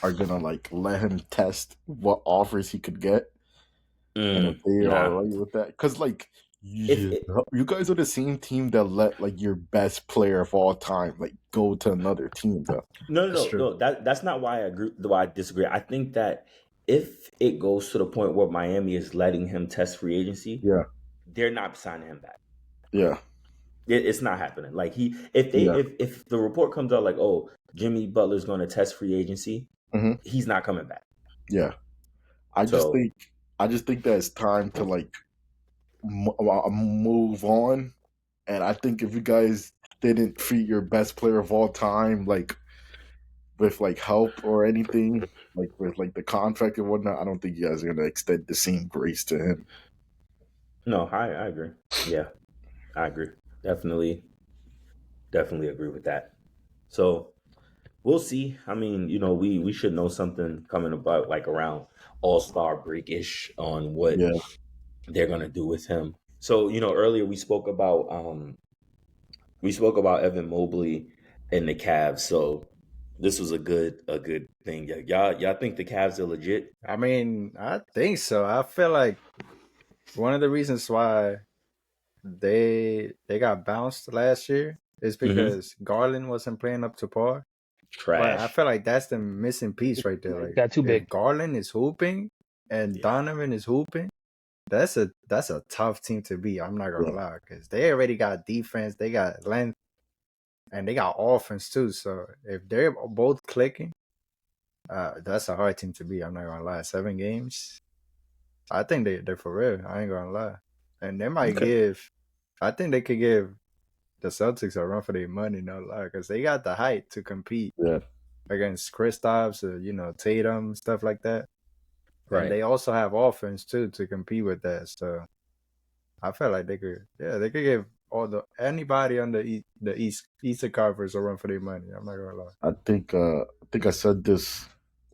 [SPEAKER 4] are gonna like let him test what offers he could get, and if they are
[SPEAKER 1] Nah.
[SPEAKER 4] right with that, because like
[SPEAKER 1] If
[SPEAKER 4] you,
[SPEAKER 1] it,
[SPEAKER 4] you guys are the same team that let like your best player of all time like go to another team, though.
[SPEAKER 1] no, no,
[SPEAKER 2] That's
[SPEAKER 1] no,
[SPEAKER 2] true.
[SPEAKER 1] no. That's not why I agree. Why I disagree. I think that if it goes to the point where Miami is letting him test free agency,
[SPEAKER 4] Yeah,
[SPEAKER 1] they're not signing him back.
[SPEAKER 4] yeah,
[SPEAKER 1] It's not happening. Like
[SPEAKER 4] yeah.
[SPEAKER 1] if the report comes out like, oh, Jimmy Butler's going to test free agency,
[SPEAKER 4] Hmm.
[SPEAKER 1] he's not coming back.
[SPEAKER 4] Yeah. I just
[SPEAKER 1] So
[SPEAKER 4] think I just think that it's time to like move on. And I think if you guys didn't treat your best player of all time like with like help or anything, like with like the contract and whatnot, I don't think you guys are gonna extend the same grace to him.
[SPEAKER 1] no, I agree. Yeah, I agree. Definitely, definitely agree with that. So we'll see. I mean, we should know something coming about like around All-Star break ish on what
[SPEAKER 4] Yeah,
[SPEAKER 1] they're gonna do with him. So earlier we spoke about Evan Mobley and the Cavs. So this was a good thing. Y'all think the Cavs are legit?
[SPEAKER 2] I mean, I think so. I feel like one of the reasons why they got bounced last year is
[SPEAKER 1] Mm-hmm.
[SPEAKER 2] because Garland wasn't playing up to par. But I
[SPEAKER 1] Trash.
[SPEAKER 2] feel like that's the missing piece right there.
[SPEAKER 3] Yeah,
[SPEAKER 2] Like
[SPEAKER 3] got too
[SPEAKER 2] if
[SPEAKER 3] big.
[SPEAKER 2] Garland is hooping and
[SPEAKER 1] Yeah.
[SPEAKER 2] Donovan is hooping, that's a tough team to beat. I'm not
[SPEAKER 4] yeah.
[SPEAKER 2] gonna lie, because they already got defense, they got length, and they got offense too. So if they're both clicking, that's a hard team to beat. I'm not gonna lie. 7 games, I think they're for real. I ain't gonna lie, and they might
[SPEAKER 1] Okay.
[SPEAKER 2] give. I think they could give the Celtics a run for their money, no lie, because they got the height to compete
[SPEAKER 4] Yeah.
[SPEAKER 2] against Kristaps, Tatum, stuff like that. And
[SPEAKER 1] Right.
[SPEAKER 2] they also have offense too to compete with that. So I felt like they could give anybody on the Eastern Conference a run for their money. I'm not gonna lie.
[SPEAKER 4] I think I said this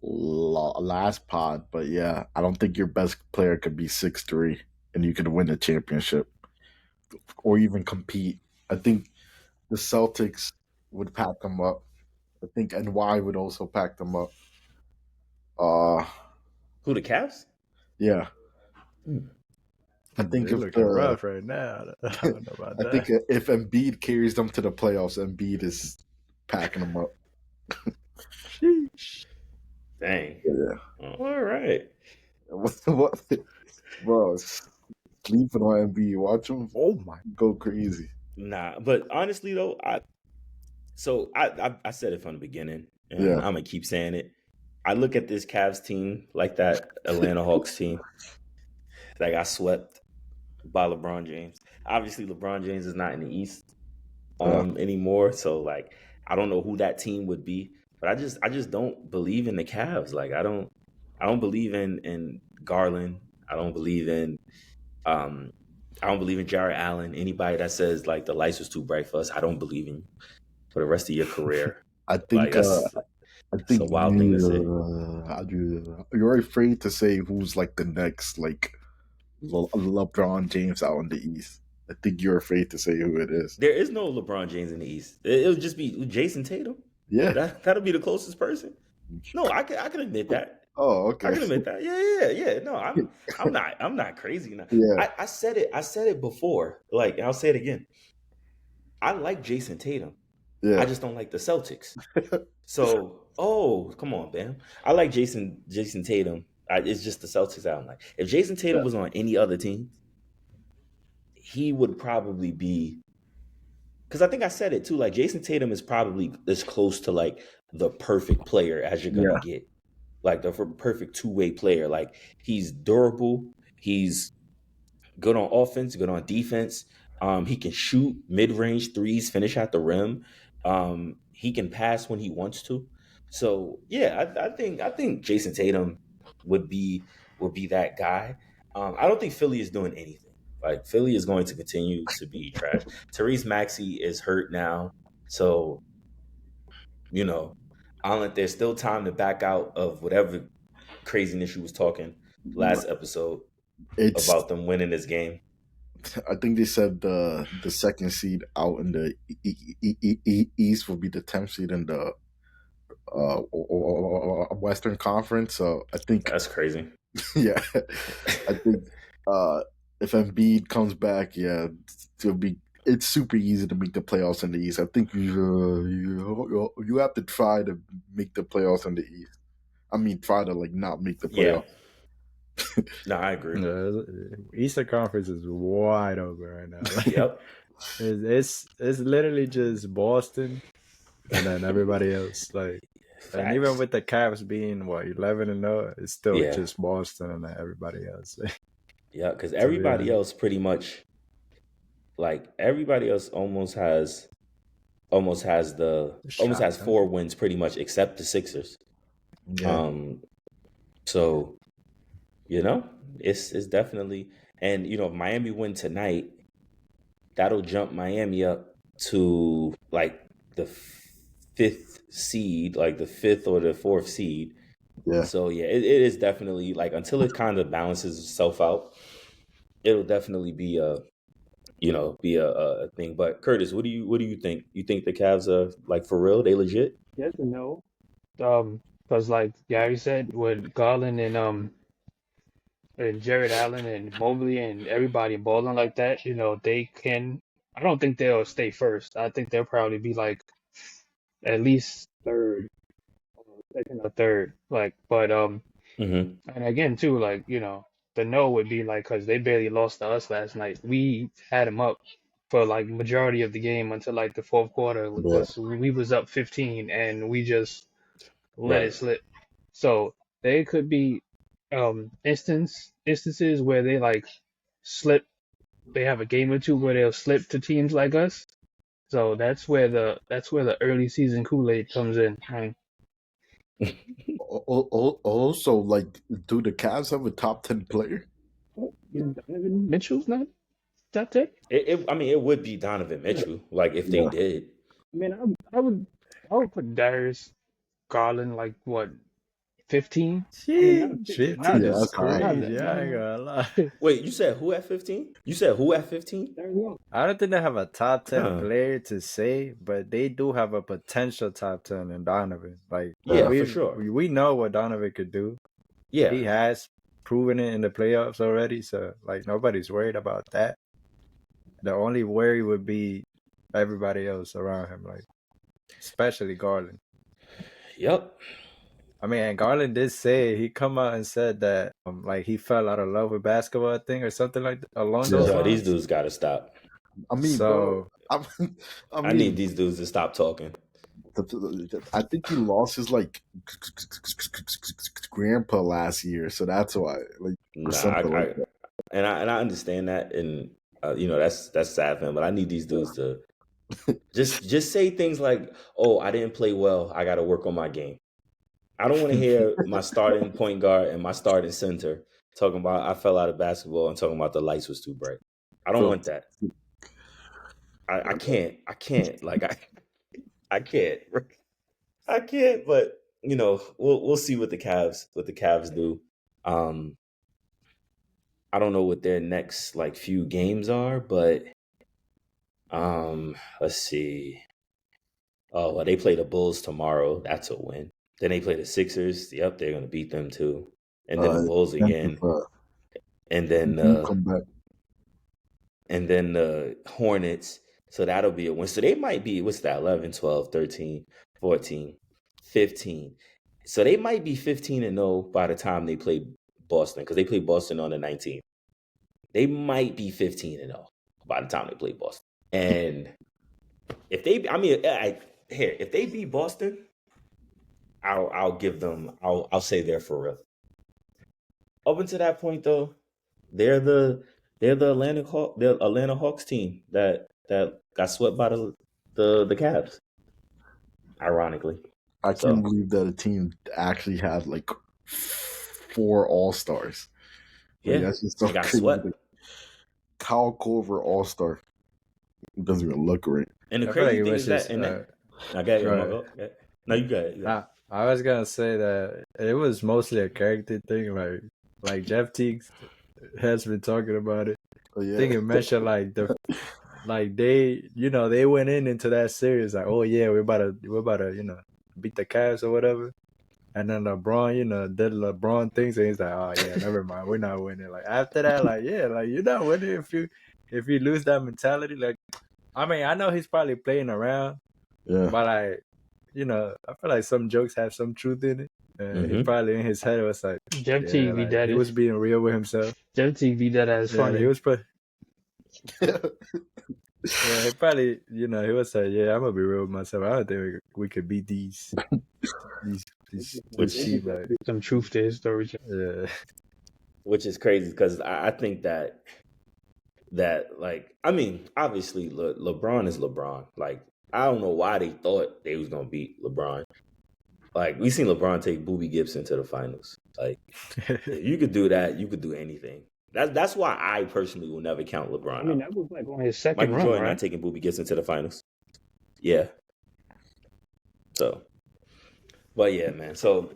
[SPEAKER 4] last pod, but yeah, I don't think your best player could be 6'3" and you could win a championship or even compete. I think the Celtics would pack them up. I think NY would also pack them up. Uh
[SPEAKER 1] Who, the Cavs?
[SPEAKER 4] yeah.
[SPEAKER 1] Hmm.
[SPEAKER 4] I think
[SPEAKER 2] They're
[SPEAKER 4] if
[SPEAKER 2] looking
[SPEAKER 4] the
[SPEAKER 2] rough right now. I don't know about
[SPEAKER 4] I think
[SPEAKER 2] that.
[SPEAKER 4] if Embiid carries them to the playoffs, Embiid is packing them up.
[SPEAKER 2] Sheesh.
[SPEAKER 1] Dang.
[SPEAKER 4] Yeah.
[SPEAKER 1] All right.
[SPEAKER 4] What, bro? Sleeping on Embiid, watch him
[SPEAKER 2] Oh my!
[SPEAKER 4] go crazy.
[SPEAKER 1] Nah, but honestly though, I said it from the beginning, and
[SPEAKER 4] Yeah,
[SPEAKER 1] I'm gonna keep saying it. I look at this Cavs team like that Atlanta Hawks team that got swept by LeBron James. Obviously, LeBron James is not in the East
[SPEAKER 4] yeah.
[SPEAKER 1] anymore, so like I don't know who that team would be. But I just don't believe in the Cavs. Like I don't believe in Garland. I don't believe in um I don't believe in Jared Allen. Anybody that says like the lights was too bright for us, I don't believe in you for the rest of your career.
[SPEAKER 4] I
[SPEAKER 1] Like
[SPEAKER 4] think I
[SPEAKER 1] it's a
[SPEAKER 4] think
[SPEAKER 1] wild thing to say.
[SPEAKER 4] you're afraid to say who's like the next like LeBron James out in the East. I think you're afraid to say who it is.
[SPEAKER 1] There is no LeBron James in the East. It'll just be Jason Tatum.
[SPEAKER 4] Yeah.
[SPEAKER 1] That'll be the closest person. No, I can admit that.
[SPEAKER 4] Oh,
[SPEAKER 1] I
[SPEAKER 4] okay.
[SPEAKER 1] can admit that. Yeah. No, I'm not crazy enough.
[SPEAKER 4] Yeah,
[SPEAKER 1] I said it before. Like, and I'll say it again. I like Jason Tatum. I
[SPEAKER 4] yeah,
[SPEAKER 1] just don't like the Celtics. So, oh, come on, Bam. I like Jason Tatum. It's just the Celtics I don't like. If Jason
[SPEAKER 4] yeah,
[SPEAKER 1] Tatum was on any other team, he would probably be, because I think I said it too. Like Jason Tatum is probably as close to like the perfect player as you're gonna
[SPEAKER 4] yeah.
[SPEAKER 1] get, like the perfect two-way player. Like he's durable. He's good on offense, good on defense. He can shoot mid-range threes, finish at the rim. He can pass when he wants to. So yeah, I think Jason Tatum would be that guy. I don't think Philly is doing anything. Like Philly is going to continue to be trash. Therese Maxey is hurt now, so you know, I don't think there's still time to back out of whatever craziness you was talking last episode.
[SPEAKER 4] It's
[SPEAKER 1] about them winning this game.
[SPEAKER 4] I think they said the second seed out in the East will be the 10th seed in the Western Conference. So I think,
[SPEAKER 1] That's crazy.
[SPEAKER 4] yeah, I think if Embiid comes back, yeah, it's super easy to make the playoffs in the East. I think you have to try to make the playoffs in the East. I mean, try to like not make the
[SPEAKER 1] Yeah.
[SPEAKER 4] playoffs.
[SPEAKER 1] No, I agree.
[SPEAKER 2] Eastern Conference is wide open right now. Like,
[SPEAKER 1] Yep.
[SPEAKER 2] it's literally just Boston and then everybody else. Like, and even
[SPEAKER 1] Facts.
[SPEAKER 2] with the Cavs being 11-0, it's still
[SPEAKER 1] Yeah.
[SPEAKER 2] just Boston and then everybody else.
[SPEAKER 1] Yeah, because everybody else pretty much, like everybody else almost has
[SPEAKER 2] Shot,
[SPEAKER 1] 4 wins pretty much, except the Sixers.
[SPEAKER 4] Yeah.
[SPEAKER 1] So it's definitely, and if Miami win tonight, that'll jump Miami up to like the 5th seed, like the 5th or the 4th seed.
[SPEAKER 4] Yeah.
[SPEAKER 1] So yeah, it is definitely like until it kind of balances itself out, it'll definitely be a thing. But Curtis, what do you think? You think the Cavs are like for real? They legit?
[SPEAKER 3] Yes and no. Because like Gary said, with Garland and Jared Allen and Mobley and everybody balling like that, they can. I don't think they'll stay first. I think they'll probably be like at least third, or second or third. Like, but
[SPEAKER 1] Mm-hmm.
[SPEAKER 3] and again too, like the no would be like because they barely lost to us last night. We had them up for like majority of the game until like the fourth quarter
[SPEAKER 4] Yeah.
[SPEAKER 3] because we was up 15 and we just let it
[SPEAKER 1] Right.
[SPEAKER 3] slip. So they could be instances where they like slip. They have a game or two where they'll slip to teams like us. So that's where the early season Kool-Aid comes in. Right?
[SPEAKER 4] Also, like, do the Cavs have a top 10 player?
[SPEAKER 3] Donovan Mitchell's not top 10.
[SPEAKER 1] I mean, it would be Donovan Mitchell, like if they
[SPEAKER 4] Yeah.
[SPEAKER 1] did.
[SPEAKER 3] I mean, I would put Darius Garland like what 15? I mean, not 15, not
[SPEAKER 2] Shit
[SPEAKER 4] Yeah,
[SPEAKER 2] is
[SPEAKER 4] that's high.
[SPEAKER 3] not
[SPEAKER 2] crazy. I ain't gonna lie.
[SPEAKER 1] Wait, you said who at 15? You said who at 15?
[SPEAKER 3] Darius Garland.
[SPEAKER 2] I don't think they have a top 10
[SPEAKER 1] Huh.
[SPEAKER 2] player to say, but they do have a potential top 10 in Donovan. Like,
[SPEAKER 1] Yeah,
[SPEAKER 2] we
[SPEAKER 1] for sure.
[SPEAKER 2] we know what Donovan could do.
[SPEAKER 1] Yeah.
[SPEAKER 2] He has proven it in the playoffs already, so like nobody's worried about that. The only worry would be everybody else around him, like especially Garland.
[SPEAKER 1] Yep.
[SPEAKER 2] I mean, and Garland did say he come out and said that like he fell out of love with basketball, I think, or something like that, along those
[SPEAKER 1] Yo, these
[SPEAKER 2] lines.
[SPEAKER 1] dudes got to stop.
[SPEAKER 4] I mean,
[SPEAKER 2] So
[SPEAKER 4] bro,
[SPEAKER 1] I need these dudes to stop talking.
[SPEAKER 4] I think he lost his like grandpa last year, so that's why, like, or
[SPEAKER 1] Nah,
[SPEAKER 4] something like that.
[SPEAKER 1] and I understand that, and that's sad for him. But I need these dudes to just say things like, "Oh, I didn't play well. I got to work on my game." I don't want to hear my starting point guard and my starting center talking about I fell out of basketball and talking about the lights was too bright. I don't want that. I can't. Like I can't. I can't. But we'll see what the Cavs do. I don't know what their next like few games are, but let's see. Oh, well, they play the Bulls tomorrow. That's a win. Then they play the Sixers. Yep, they're gonna beat them too. And then the Bulls again. And then
[SPEAKER 4] come back.
[SPEAKER 1] and then the Hornets. So that'll be a win. So they might be, what's that, 11, 12, 13, 14, 15. So they might be 15-0 by the time they play Boston, because they play Boston on the 19th. They might be 15-0 by the time they play Boston. And if they, I mean, if they beat Boston, I'll give them, I'll say they're for real. Up until that point, though, they're the Atlanta Hawks team that got swept by the Cavs. Ironically,
[SPEAKER 4] I can't believe that a team actually had like 4 All-Stars.
[SPEAKER 1] Yeah,
[SPEAKER 4] that's just so
[SPEAKER 1] they got
[SPEAKER 4] crazy.
[SPEAKER 1] swept.
[SPEAKER 4] Kyle Korver All-Star. It doesn't even look right.
[SPEAKER 1] And the
[SPEAKER 2] I feel like
[SPEAKER 1] crazy
[SPEAKER 2] it
[SPEAKER 1] thing
[SPEAKER 2] was
[SPEAKER 1] is that,
[SPEAKER 2] just,
[SPEAKER 1] and I got it. No, you got it.
[SPEAKER 2] I was gonna say that it was mostly a character thing, like Jeff Teague. has been talking about it.
[SPEAKER 4] Oh, yeah.
[SPEAKER 2] I think it mentioned like they they went into that series like, oh yeah, we're about to beat the Cavs or whatever. And then LeBron, did LeBron things, and he's like, oh yeah, never mind, we're not winning. Like after that, like yeah, like you're not winning if you lose that mentality. Like, I mean, I know he's probably playing around,
[SPEAKER 4] Yeah.
[SPEAKER 2] but like, I feel like some jokes have some truth in it. He probably in his head was like,
[SPEAKER 3] Jeff
[SPEAKER 2] yeah,
[SPEAKER 3] TV,
[SPEAKER 2] like
[SPEAKER 3] that
[SPEAKER 2] he
[SPEAKER 3] is.
[SPEAKER 2] was being real with himself.
[SPEAKER 3] Jeff TV, that is
[SPEAKER 2] Yeah,
[SPEAKER 3] funny.
[SPEAKER 2] he was probably. Yeah, he probably, he was like, yeah, I'm gonna be real with myself. I don't think we could beat these teams. Like,
[SPEAKER 3] Some truth to his story.
[SPEAKER 2] yeah.
[SPEAKER 1] Which is crazy because I think that like, I mean, obviously LeBron is LeBron. Like, I don't know why they thought they was gonna beat LeBron. Like, we seen LeBron take Booby Gibson to the finals. Like, if you could do that, you could do anything. That's why I personally will never count LeBron
[SPEAKER 3] I mean,
[SPEAKER 1] out.
[SPEAKER 3] that was like on his second
[SPEAKER 1] Michael
[SPEAKER 3] run,
[SPEAKER 1] Jordan
[SPEAKER 3] right?
[SPEAKER 1] not taking Booby Gibson to the finals. Yeah. So, but yeah, man. So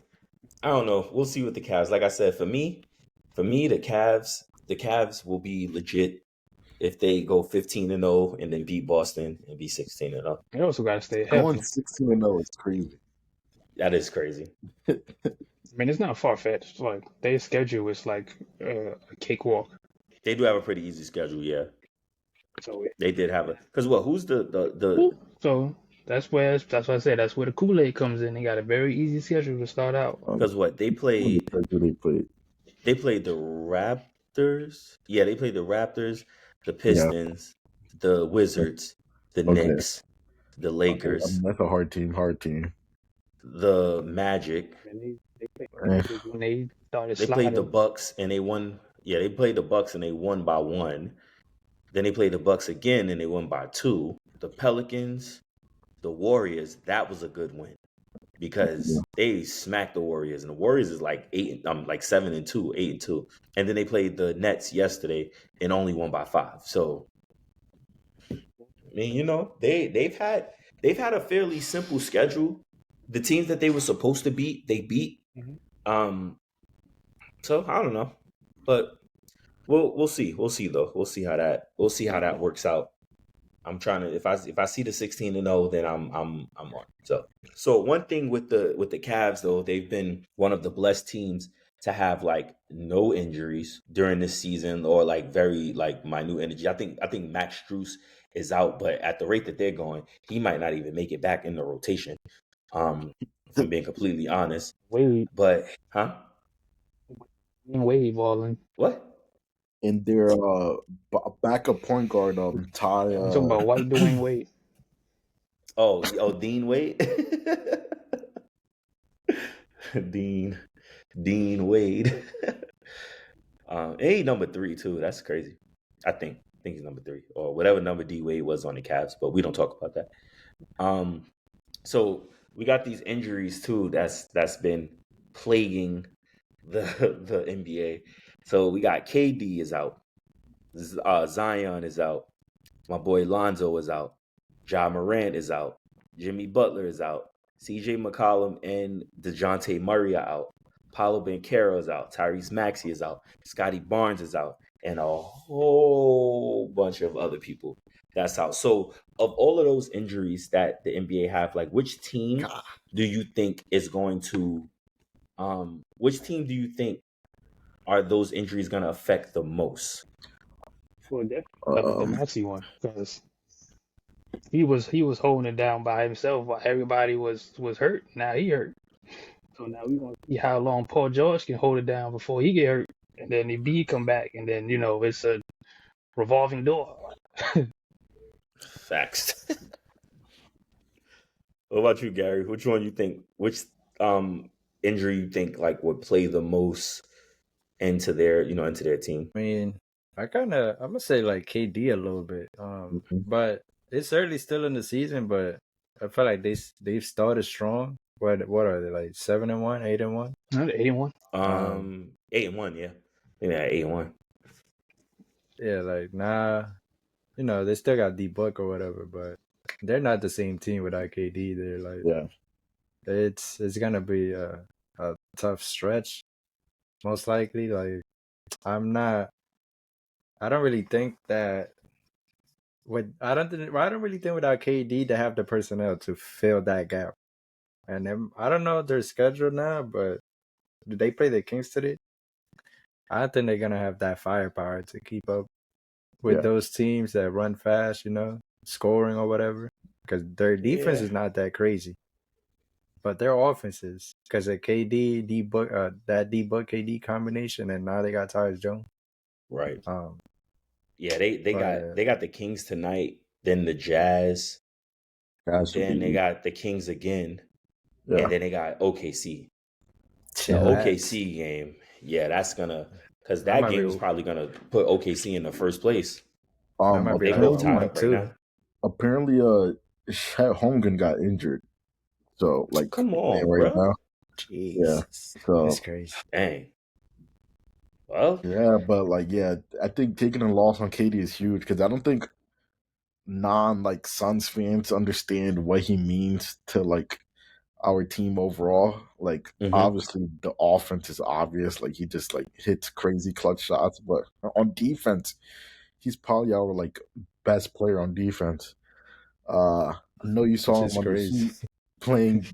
[SPEAKER 1] I don't know. We'll see with the Cavs. Like I said, for me, the Cavs will be legit if they go 15-0 and then beat Boston and be 16-0.
[SPEAKER 3] They also got to stay
[SPEAKER 4] Going
[SPEAKER 3] healthy.
[SPEAKER 4] 16-0 is crazy.
[SPEAKER 1] That is crazy.
[SPEAKER 3] I mean, it's not far fetched. Like their schedule is like a cakewalk.
[SPEAKER 1] They do have a pretty easy schedule, yeah.
[SPEAKER 3] So
[SPEAKER 1] They did have a because who's the
[SPEAKER 3] so that's why I said that's where the Kool-Aid comes in. They got a very easy schedule to start out.
[SPEAKER 1] because they played
[SPEAKER 4] They played.
[SPEAKER 1] they played the Raptors. Yeah, they played the Raptors, the Pistons, the Wizards, the Knicks, the Lakers,
[SPEAKER 4] I mean, that's a hard team.
[SPEAKER 1] the Magic.
[SPEAKER 3] And they played when they started
[SPEAKER 1] They
[SPEAKER 3] sliding.
[SPEAKER 1] played the Bucks and they won. Yeah, they played the Bucks and they won by 1. Then they played the Bucks again and they won by 2. The Pelicans, the Warriors, that was a good win because they smacked the Warriors, and the Warriors is like 7-2, 8-2. And then they played the Nets yesterday and only won by 5. So, I mean, they've had a fairly simple schedule. The teams that they were supposed to beat, they beat. So I don't know, but we'll see. We'll see though. We'll see how that works out. I'm trying to if I see the 16-0, then I'm on. So one thing with the Cavs though, they've been one of the blessed teams to have like no injuries during this season or like very like minute energy. I think Max Strus is out, but at the rate that they're going, he might not even make it back in the rotation. If I'm being completely honest.
[SPEAKER 3] Wade.
[SPEAKER 1] But
[SPEAKER 3] Wade balling.
[SPEAKER 1] What?
[SPEAKER 4] And their backup point guard, Ty.
[SPEAKER 3] I'm talking about white Dwayne Wade.
[SPEAKER 1] Oh, Dean Wade. Dean Wade. And he's number 3 too. That's crazy. I think he's number 3 or whatever number D Wade was on the Cavs, but we don't talk about that. So we got these injuries too. That's been plaguing the NBA. So we got KD is out. Zion is out. My boy Lonzo is out. Ja Morant is out. Jimmy Butler is out. CJ McCollum and DeJounte Murray are out. Paolo Banchero is out. Tyrese Maxey is out. Scotty Barnes is out. And a whole bunch of other people that's out. So of all of those injuries that the NBA have, like which team do you think is going to which team do you think are those injuries going to affect the most?
[SPEAKER 3] Well, definitely the Maxey one because he was holding it down by himself while everybody was hurt. Now he hurt, so now we gonna see how long Paul George can hold it down before he get hurt, and then the B come back, and then it's a revolving door.
[SPEAKER 1] Facts. What about you, Gary? Which one you think? Which injury you think like would play the most into their team?
[SPEAKER 2] I mean, I'm gonna say like KD a little bit, but it's early still in the season. But I feel like they've started strong. What are they like 7-1, 8-1?
[SPEAKER 3] 8-1.
[SPEAKER 1] 8-1, yeah. 8-1.
[SPEAKER 2] Yeah, like they still got D-Book or whatever, but they're not the same team without KD. They're like, it's gonna be a tough stretch, most likely. Like, I'm not I don't really think that. I don't really think without KD to have the personnel to fill that gap. And then, I don't know their schedule now, but do they play the Kings today? I don't think they're gonna have that firepower to keep up with those teams that run fast, scoring or whatever. Because their defense is not that crazy, but their offense is. Because of KD, D-Book, that D-Book KD combination, and now they got Tyus Jones.
[SPEAKER 1] Right.
[SPEAKER 2] Um,
[SPEAKER 1] Yeah, they got the Kings tonight, then the Jazz, then they got the Kings again, and then they got OKC. The OKC game, that's gonna, because that game is probably gonna put OKC in the first place. They both tied up right now.
[SPEAKER 4] Apparently, Chet Holmgren got injured, so like,
[SPEAKER 1] come on,
[SPEAKER 4] right
[SPEAKER 1] bro.
[SPEAKER 4] now.
[SPEAKER 2] Jeez.
[SPEAKER 4] Yeah, so
[SPEAKER 2] that's crazy.
[SPEAKER 1] Dang. Well,
[SPEAKER 4] yeah, but like, I think taking a loss on KD is huge because I don't think like Suns fans understand what he means to like our team overall. Like, obviously the offense is obvious. Like, he just like hits crazy clutch shots, but on defense, he's probably our like best player on defense. I know you saw him on the Heat playing,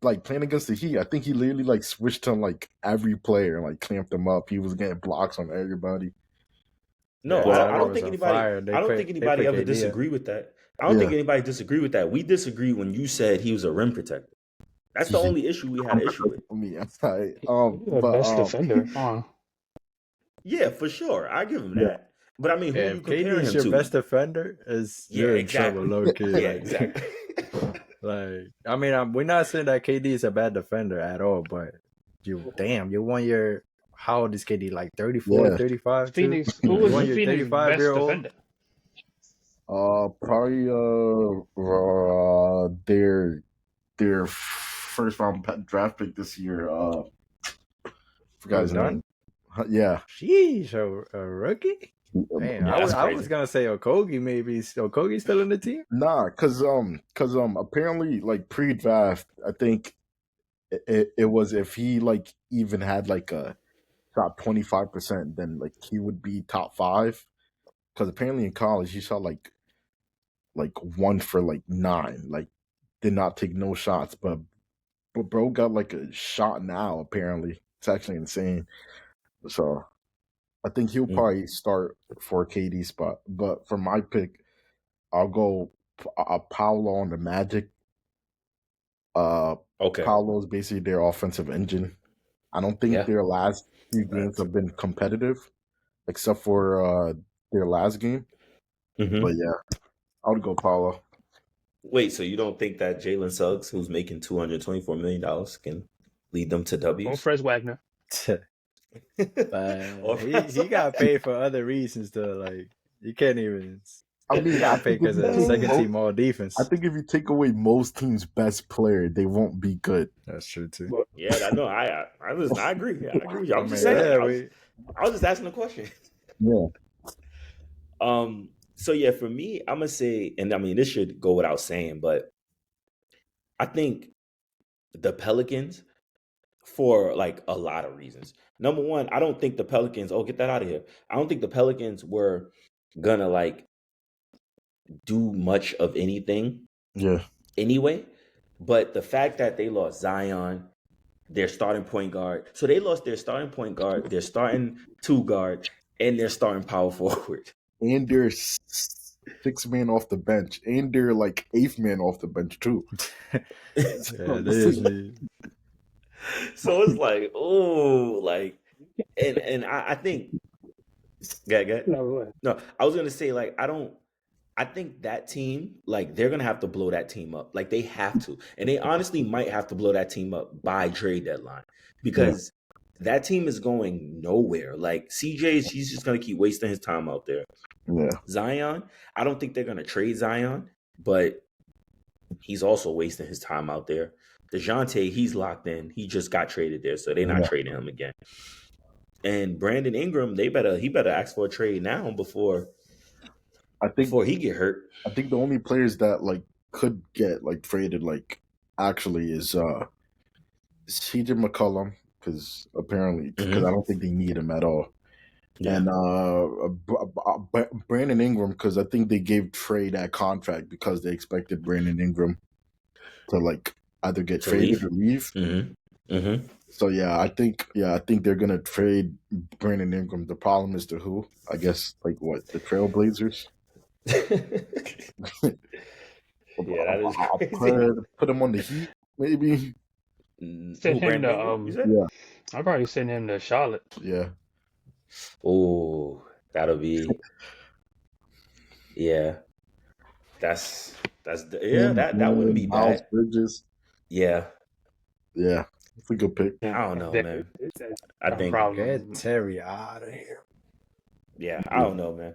[SPEAKER 4] like playing against the Heat. I think he literally like switched on like every player and like clamped them up. He was getting blocks on everybody.
[SPEAKER 1] No, I don't think anybody. I don't think anybody ever disagree with that. I don't think anybody disagree with that. We disagree when you said he was a rim protector. That's the only issue we had an issue with.
[SPEAKER 3] Best defender.
[SPEAKER 1] Yeah, for sure. I give him that. But I mean, who are you comparing him to?
[SPEAKER 2] Your best defender is
[SPEAKER 1] exactly.
[SPEAKER 2] Low key.
[SPEAKER 1] Yeah, exactly.
[SPEAKER 2] Like, I mean, we're not saying that KD is a bad defender at all, but you want your. How old is KD? Like 34, 35?
[SPEAKER 3] Phoenix. Who was the Phoenix best defender?
[SPEAKER 4] Probably their first round draft pick this year. Forgot his name. Yeah.
[SPEAKER 2] Sheesh, a rookie. Man, I was gonna say Okogie. Maybe Okogie still in the team?
[SPEAKER 4] Nah, cause apparently like pre-draft, I think it was if he like even had like a top 25%, then like he would be top 5. Because apparently in college he shot like 1 for like 9, like did not take no shots, but bro got like a shot now. Apparently, it's actually insane. So I think he'll probably start for KD spot. But for my pick, I'll go Paolo on the Magic. Paolo's basically their offensive engine. I don't think their last few games have been competitive, except for their last game. But yeah, I would go Paolo.
[SPEAKER 1] Wait, so you don't think that Jalen Suggs, who's making $224 million, can lead them to W's?
[SPEAKER 3] Or Fred Wagner.
[SPEAKER 2] He got paid for other reasons, though. Like, you can't even. I mean, he got paid because of second team all defense.
[SPEAKER 4] I think if you take away most teams' best player, they won't be good.
[SPEAKER 2] That's true too.
[SPEAKER 1] Yeah, I know. I agree. I agree with you. I'm just saying. I was just asking a question.
[SPEAKER 4] Yeah.
[SPEAKER 1] So yeah, for me, I'm gonna say, and I mean, this should go without saying, but I think the Pelicans, for like a lot of reasons. Number one, I don't think the Pelicans. Oh, get that out of here! I don't think the Pelicans were gonna like do much of anything.
[SPEAKER 4] Yeah.
[SPEAKER 1] Anyway, but the fact that they lost Zion, their starting point guard, so they lost their starting point guard, their starting 2 guard, and their starting power forward.
[SPEAKER 4] And they're 6th man off the bench, and they're like 8th man off the bench too.
[SPEAKER 1] So it's like, oh, like, and I think, no, I was gonna say, like, I think that team, like, they're gonna have to blow that team up, like they have to, and they honestly might have to blow that team up by trade deadline because that team is going nowhere. Like CJ, he's just gonna keep wasting his time out there.
[SPEAKER 4] Yeah.
[SPEAKER 1] Zion, I don't think they're gonna trade Zion, but he's also wasting his time out there. DeJounte, he's locked in. He just got traded there, so they're not trading him again. And Brandon Ingram, he better ask for a trade now before he get hurt.
[SPEAKER 4] I think the only players that like could get like traded like actually is CJ McCollum because I don't think they need him at all.
[SPEAKER 1] Yeah.
[SPEAKER 4] and Brandon Ingram, because I think they gave Trey that contract because they expected Brandon Ingram to like either get
[SPEAKER 1] To
[SPEAKER 4] traded
[SPEAKER 1] leave.
[SPEAKER 4] or leave.
[SPEAKER 1] Mm-hmm.
[SPEAKER 4] So I think they're gonna trade Brandon Ingram. The problem is to who? I guess like what, the Trailblazers.
[SPEAKER 1] Yeah, that is
[SPEAKER 4] I'll
[SPEAKER 1] crazy.
[SPEAKER 4] put him on the Heat, maybe.
[SPEAKER 3] Send
[SPEAKER 1] Who,
[SPEAKER 3] him
[SPEAKER 1] Brandon
[SPEAKER 3] to
[SPEAKER 1] Ingram? You said?
[SPEAKER 4] Yeah,
[SPEAKER 3] I'll probably send him to Charlotte.
[SPEAKER 4] yeah.
[SPEAKER 1] Oh, that'll be yeah. That's yeah.
[SPEAKER 4] Him,
[SPEAKER 1] That wouldn't be
[SPEAKER 4] Brandon, Miles
[SPEAKER 1] bad.
[SPEAKER 4] Bridges.
[SPEAKER 1] Yeah,
[SPEAKER 4] Yeah, it's a good pick.
[SPEAKER 1] I don't know, man.
[SPEAKER 3] It's a
[SPEAKER 1] I think
[SPEAKER 3] problem.
[SPEAKER 2] Get Terry out of here.
[SPEAKER 1] yeah. I don't know, man.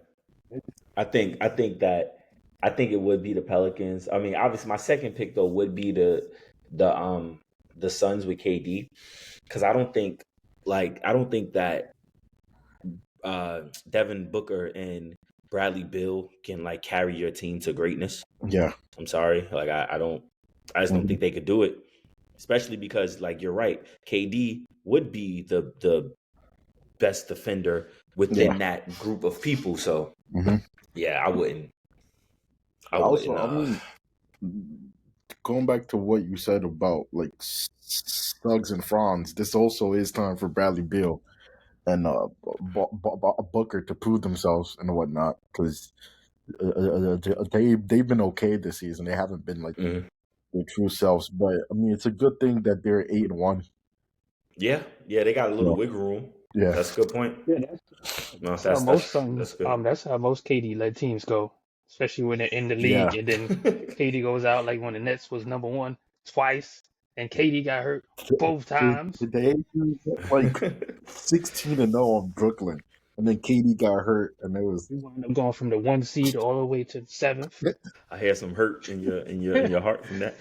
[SPEAKER 1] I think it would be the Pelicans. I mean, obviously, my second pick though would be the Suns with KD, because I don't think that Devin Booker and Bradley Beal can like carry your team to greatness.
[SPEAKER 4] Yeah.
[SPEAKER 1] I'm sorry, like I just don't think they could do it, especially because like you're right, KD would be the best defender within that group of people. So yeah, I wouldn't. I
[SPEAKER 4] mean, going back to what you said about like Suggs and Franz, this also is time for Bradley Beal and Booker to prove themselves and whatnot, because they've been okay this season. They haven't been like their true selves, but I mean, it's a good thing that they're 8-1.
[SPEAKER 1] Yeah, they got a little wiggle room.
[SPEAKER 4] Yeah,
[SPEAKER 1] that's a good point.
[SPEAKER 3] Yeah,
[SPEAKER 1] No,
[SPEAKER 3] that's how most
[SPEAKER 1] that's good.
[SPEAKER 3] that's how most KD led teams go, especially when they're in the league, and then KD goes out like when the Nets was number one twice, and KD got hurt both times.
[SPEAKER 4] They like 16-0 on Brooklyn, and then KD got hurt, and it was
[SPEAKER 3] We wound up going from the 1 seed all the way to the 7th.
[SPEAKER 1] I had some hurt in your heart from that.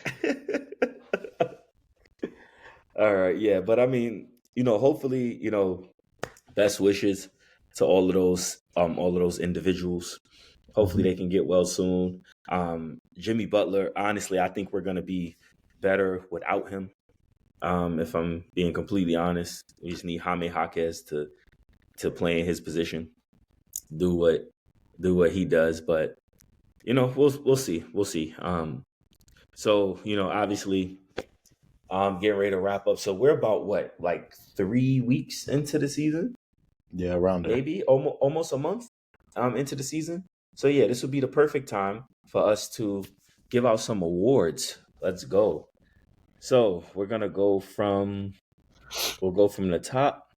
[SPEAKER 1] All right, yeah, but I mean, hopefully, best wishes to all of those individuals. Hopefully they can get well soon. Jimmy Butler, honestly, I think we're gonna be better without him. If I'm being completely honest, we just need Jaime Jaquez to play in his position, do what he does. But we'll see. So obviously, getting ready to wrap up. So we're about what, like 3 weeks into the season?
[SPEAKER 4] Yeah, around there.
[SPEAKER 1] Maybe almost a month into the season. So yeah, this would be the perfect time for us to give out some awards. Let's go. So we're gonna go from the top.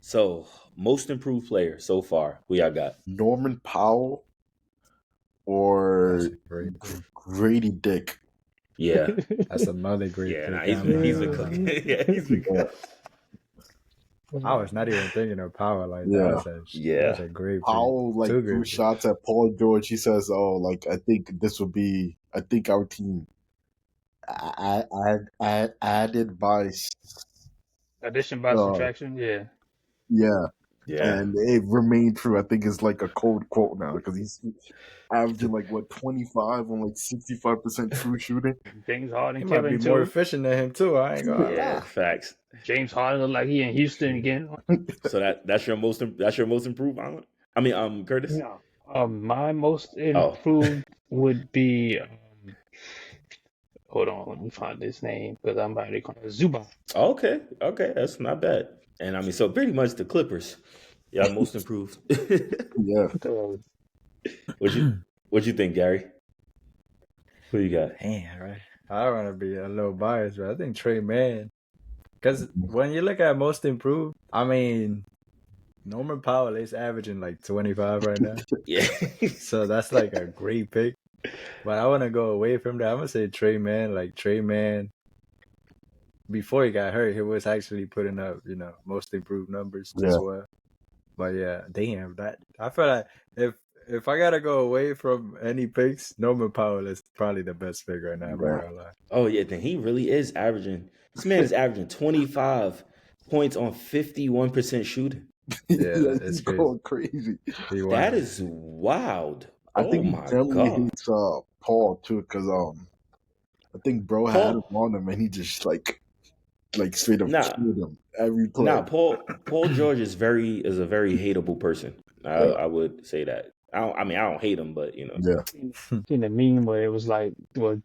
[SPEAKER 1] So most improved player so far, who y'all got?
[SPEAKER 4] Norman Powell or Grady Dick?
[SPEAKER 1] Yeah,
[SPEAKER 2] that's another great.
[SPEAKER 1] Yeah,
[SPEAKER 2] pick.
[SPEAKER 1] he's been cooking. Yeah, he's been cooking.
[SPEAKER 2] I was not even thinking of Powell like that. That's a great
[SPEAKER 4] Powell
[SPEAKER 2] pick.
[SPEAKER 4] like threw shots at Paul George. He says, "Oh, like I think our team added by
[SPEAKER 3] addition by subtraction." Yeah.
[SPEAKER 4] And it remained true. I think it's like a cold quote now because he's averaging like 25 on like 65% true shooting.
[SPEAKER 3] James Harden,
[SPEAKER 2] he might be more efficient than him too. I ain't gonna lie.
[SPEAKER 1] Facts.
[SPEAKER 3] James Harden look like he in Houston again.
[SPEAKER 1] So that's your most improved, Alan? I mean, Curtis.
[SPEAKER 3] No, my most improved would be. Hold on, let me find his name because I'm about to call it Zubac.
[SPEAKER 1] Okay, that's not bad. And I mean, so pretty much the Clippers, most improved.
[SPEAKER 4] Yeah.
[SPEAKER 1] What you think, Gary? Who you got?
[SPEAKER 2] Man, right. I want to be a little biased, but I think Trey Mann. Because when you look at most improved, I mean, Norman Powell is averaging like 25 right now.
[SPEAKER 1] Yeah.
[SPEAKER 2] So that's like a great pick. But I want to go away from that. I'm going to say Trey Mann. Like Trey Mann, before he got hurt, he was actually putting up, most improved numbers as well. But yeah, damn, that I feel like if I gotta go away from any picks, Norman Powell is probably the best pick right now. I'm not gonna lie.
[SPEAKER 1] Oh yeah, then he really is averaging. This man is averaging 25 points on 51% shooting.
[SPEAKER 2] Yeah,
[SPEAKER 4] he's going crazy.
[SPEAKER 1] That is wild.
[SPEAKER 4] I think he generally hates Paul too, because I think bro had him on him and he just like like straight up
[SPEAKER 1] Nah,
[SPEAKER 4] killed him every
[SPEAKER 1] nah.
[SPEAKER 4] play.
[SPEAKER 1] Paul George is a very hateable person.
[SPEAKER 4] Yeah,
[SPEAKER 1] I would say that. I mean, I don't hate him, but
[SPEAKER 4] yeah,
[SPEAKER 3] Seen the meme where it was like, what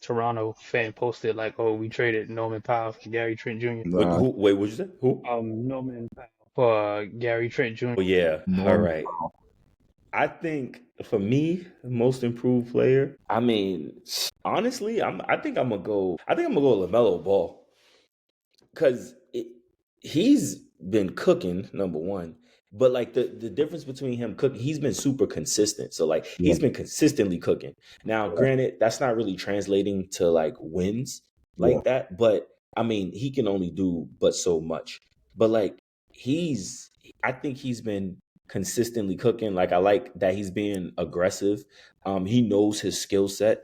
[SPEAKER 3] Toronto fan posted like, "Oh, we traded Norman Powell for Gary Trent Jr."
[SPEAKER 4] nah,
[SPEAKER 1] Wait, what'd you say? Who?
[SPEAKER 3] Norman Powell for Gary Trent Jr.
[SPEAKER 1] Oh yeah. All
[SPEAKER 4] Norman.
[SPEAKER 1] right. I think for me, most improved player. I mean, honestly, I think I'm gonna go. I think I'm gonna go Lamelo Ball because he's been cooking, number one. But like the difference between him cooking, he's been super consistent. So like
[SPEAKER 4] Yeah,
[SPEAKER 1] he's been consistently cooking. Now,
[SPEAKER 4] yeah,
[SPEAKER 1] granted, that's not really translating to like wins
[SPEAKER 4] yeah,
[SPEAKER 1] like that. But I mean, he can only do but so much. But like I think he's been consistently cooking. Like I like that he's being aggressive. He knows his skill set.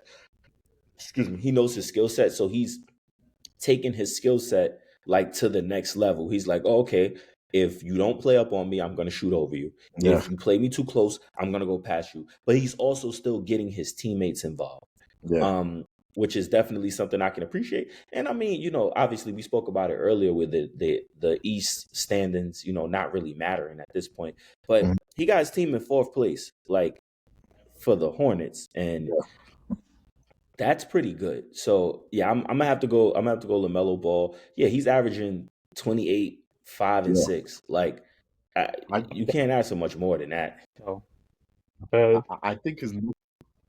[SPEAKER 1] Excuse me. He knows his skill set. So he's taking his skill set like to the next level. He's like, oh, okay, if you don't play up on me, I'm going to shoot over you.
[SPEAKER 4] yeah,
[SPEAKER 1] If you play me too close, I'm going to go past you. But he's also still getting his teammates involved,
[SPEAKER 4] yeah,
[SPEAKER 1] which is definitely something I can appreciate. And I mean, obviously we spoke about it earlier with the East standings, not really mattering at this point. But
[SPEAKER 4] mhm,
[SPEAKER 1] he got his team in fourth place, like for the Hornets, and
[SPEAKER 4] yeah,
[SPEAKER 1] that's pretty good. So yeah, I'm gonna have to go. I'm gonna have to go Lamelo Ball. Yeah, he's averaging 28, 5, and
[SPEAKER 4] yeah.
[SPEAKER 1] 6. Like
[SPEAKER 4] I,
[SPEAKER 1] you can't ask for much more than that.
[SPEAKER 3] So,
[SPEAKER 4] I think his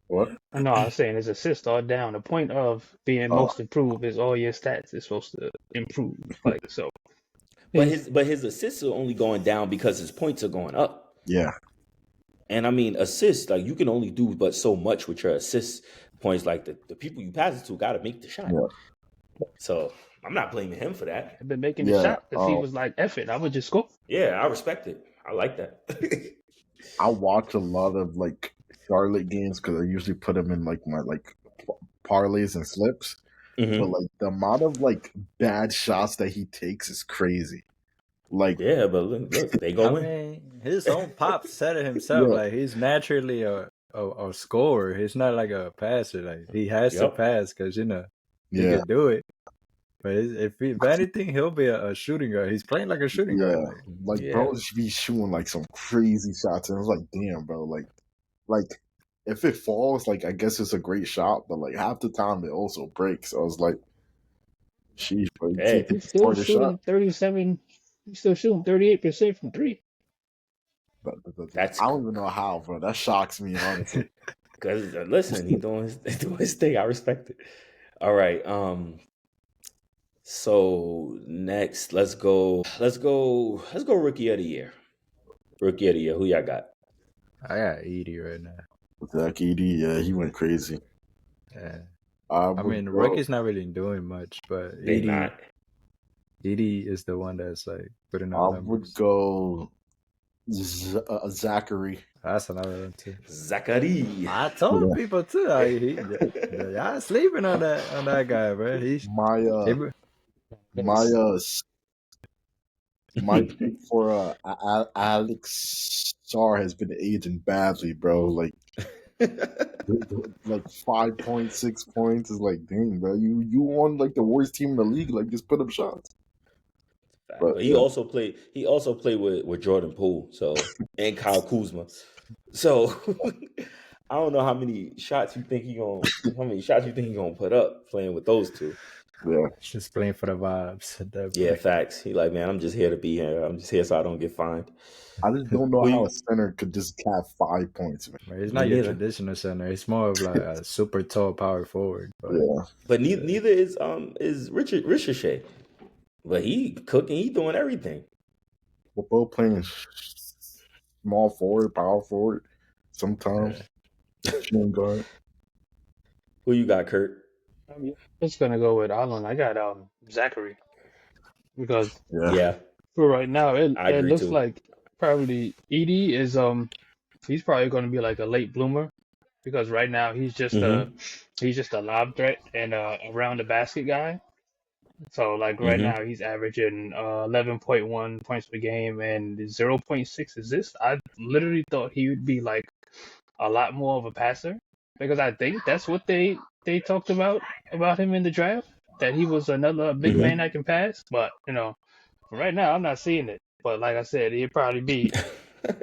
[SPEAKER 4] what?
[SPEAKER 3] no, I was saying his assists are down. The point of being
[SPEAKER 4] Oh,
[SPEAKER 3] most improved is all your stats is supposed to improve. Like so,
[SPEAKER 1] But
[SPEAKER 3] he's
[SPEAKER 1] his assists are only going down because his points are going up.
[SPEAKER 4] yeah,
[SPEAKER 1] And I mean, assists, like you can only do but so much with your assist points. Like the people you pass it to got to make the shot.
[SPEAKER 4] yeah,
[SPEAKER 1] So I'm not blaming him for that.
[SPEAKER 3] been making the
[SPEAKER 4] yeah.
[SPEAKER 3] shot because he was like, "Eff it, I would just score."
[SPEAKER 1] Yeah, I respect it. I like that.
[SPEAKER 4] I watch a lot of like Charlotte games because I usually put them in like my like parlays and slips. But
[SPEAKER 1] hmm
[SPEAKER 4] like the amount of like bad shots that he takes is crazy. Like,
[SPEAKER 1] Yeah, but look, they
[SPEAKER 2] I
[SPEAKER 1] go in.
[SPEAKER 2] mean, his own pop said it himself.
[SPEAKER 4] yeah,
[SPEAKER 2] Like he's naturally a scorer. He's not like a passer. Like he has to
[SPEAKER 1] Yep.
[SPEAKER 2] pass because he
[SPEAKER 4] yeah,
[SPEAKER 2] can do it. But if anything, he'll be a shooting guard. He's playing like a shooting guard.
[SPEAKER 4] yeah. Like,
[SPEAKER 1] Yeah.
[SPEAKER 4] bro, should be shooting like some crazy shots, and I was like, damn, bro. Like if it falls, like I guess it's a great shot, but like half the time it also breaks. I was like, sheesh, bro, you
[SPEAKER 1] Hey,
[SPEAKER 4] can't take
[SPEAKER 3] He's
[SPEAKER 4] the
[SPEAKER 3] still
[SPEAKER 4] smarter shot.
[SPEAKER 3] shooting 37. He's still shooting 38% from three.
[SPEAKER 1] that's
[SPEAKER 4] I don't even know how, bro. That shocks me, honestly.
[SPEAKER 1] because listen, he doing doing his thing. I respect it. All right. So next, let's go rookie of the year. Rookie of the year. Who y'all got?
[SPEAKER 2] I got 80 right now.
[SPEAKER 4] Zach Edey, yeah, he went crazy.
[SPEAKER 2] Yeah.
[SPEAKER 4] I
[SPEAKER 2] I mean,
[SPEAKER 4] would go.
[SPEAKER 2] rookie's not really doing much, but
[SPEAKER 1] They
[SPEAKER 2] 80
[SPEAKER 1] not.
[SPEAKER 2] is the one that's like putting
[SPEAKER 4] I
[SPEAKER 2] up
[SPEAKER 4] would
[SPEAKER 2] numbers.
[SPEAKER 4] go Zachary.
[SPEAKER 2] That's another one too.
[SPEAKER 1] Zachary.
[SPEAKER 2] I told
[SPEAKER 4] Yeah.
[SPEAKER 2] people too. Y'all sleeping on that guy, bro.
[SPEAKER 4] My pick for Alex Sarr has been aging badly, bro. Like 5.6 points is like, dang, bro. You on like the worst team in the league. Like, just put up shots. But
[SPEAKER 1] But he also played. He also played with Jordan Poole, and Kyle Kuzma. So I don't know how many shots you think he gonna put up playing with those two.
[SPEAKER 4] yeah,
[SPEAKER 2] Just playing for the vibes at that
[SPEAKER 1] Yeah,
[SPEAKER 2] point.
[SPEAKER 1] facts. He like, man, I'm just here to be here. I'm just here so I don't get fined.
[SPEAKER 4] I just don't know
[SPEAKER 1] Who
[SPEAKER 4] how
[SPEAKER 1] you-
[SPEAKER 4] a center could just have 5 points, man.
[SPEAKER 2] But he's
[SPEAKER 1] Me
[SPEAKER 2] not your
[SPEAKER 1] neither.
[SPEAKER 2] traditional center. He's more of like a super tall power forward. But
[SPEAKER 4] Yeah,
[SPEAKER 1] But neither is Richard Shea. But he cooking. He doing everything.
[SPEAKER 4] we're both playing small forward, power forward. Sometimes shooting guard.
[SPEAKER 1] Who you got, Kurt?
[SPEAKER 3] I'm just gonna go with Allen. I got Zachary because
[SPEAKER 4] Yeah,
[SPEAKER 1] Yeah,
[SPEAKER 3] for right now
[SPEAKER 1] I
[SPEAKER 3] it
[SPEAKER 1] agree
[SPEAKER 3] looks
[SPEAKER 1] too.
[SPEAKER 3] like probably Edie is he's probably gonna be like a late bloomer because right now he's just a lob threat and around the basket guy. So like right
[SPEAKER 1] Mm-hmm.
[SPEAKER 3] now he's averaging 11.1 points per game and 0.6 assists. I literally thought he would be like a lot more of a passer because I think that's what they talked about him in the draft. that he was another big man that can pass. But for right now, I'm not seeing it. But like I said, he'd probably be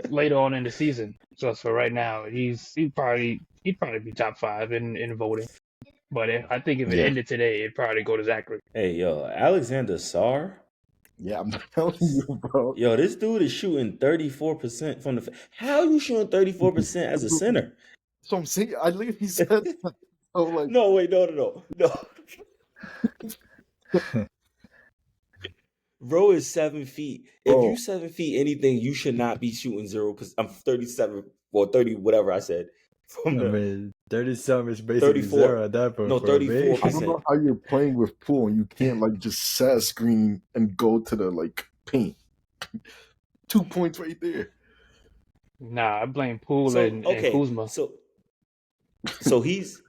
[SPEAKER 3] later on in the season. So for right now, he'd probably be top 5 in voting. But I think if it ended today, it'd probably go to Zachary.
[SPEAKER 1] Hey, yo, Alexander Sarr.
[SPEAKER 4] Yeah, I'm telling you, bro.
[SPEAKER 1] Yo, this dude is shooting 34% from the. How are you shooting 34% as a center?
[SPEAKER 4] So I'm saying, I literally said that. So like,
[SPEAKER 1] No, wait, no. Bro is 7 feet. If you 7 feet anything, you should not be shooting 0. Because I'm 37 or 30, whatever I said.
[SPEAKER 2] I mean, 30-something is basically
[SPEAKER 1] 34.
[SPEAKER 2] 0 at that point.
[SPEAKER 1] No,
[SPEAKER 2] for a big.
[SPEAKER 1] 34%.
[SPEAKER 4] I don't know how you're playing with Poole and you can't like just set a screen and go to the like paint. 2 points right there.
[SPEAKER 3] Nah, I blame Poole and Kuzma.
[SPEAKER 1] So his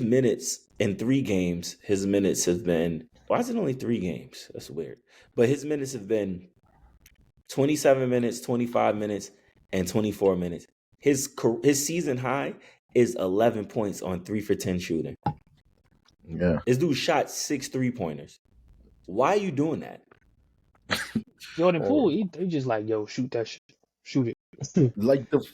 [SPEAKER 1] minutes in 3 games. His minutes have been. Why is it only 3 games? That's weird. But his minutes have been 27 minutes, 25 minutes, and 24 minutes. His season high is 11 points on 3 for 10 shooting.
[SPEAKER 4] Yeah.
[SPEAKER 1] This dude shot 6 3-pointers. Why are you doing that?
[SPEAKER 3] Jordan Poole, they just like, yo, shoot that shit. Shoot it.
[SPEAKER 4] Like the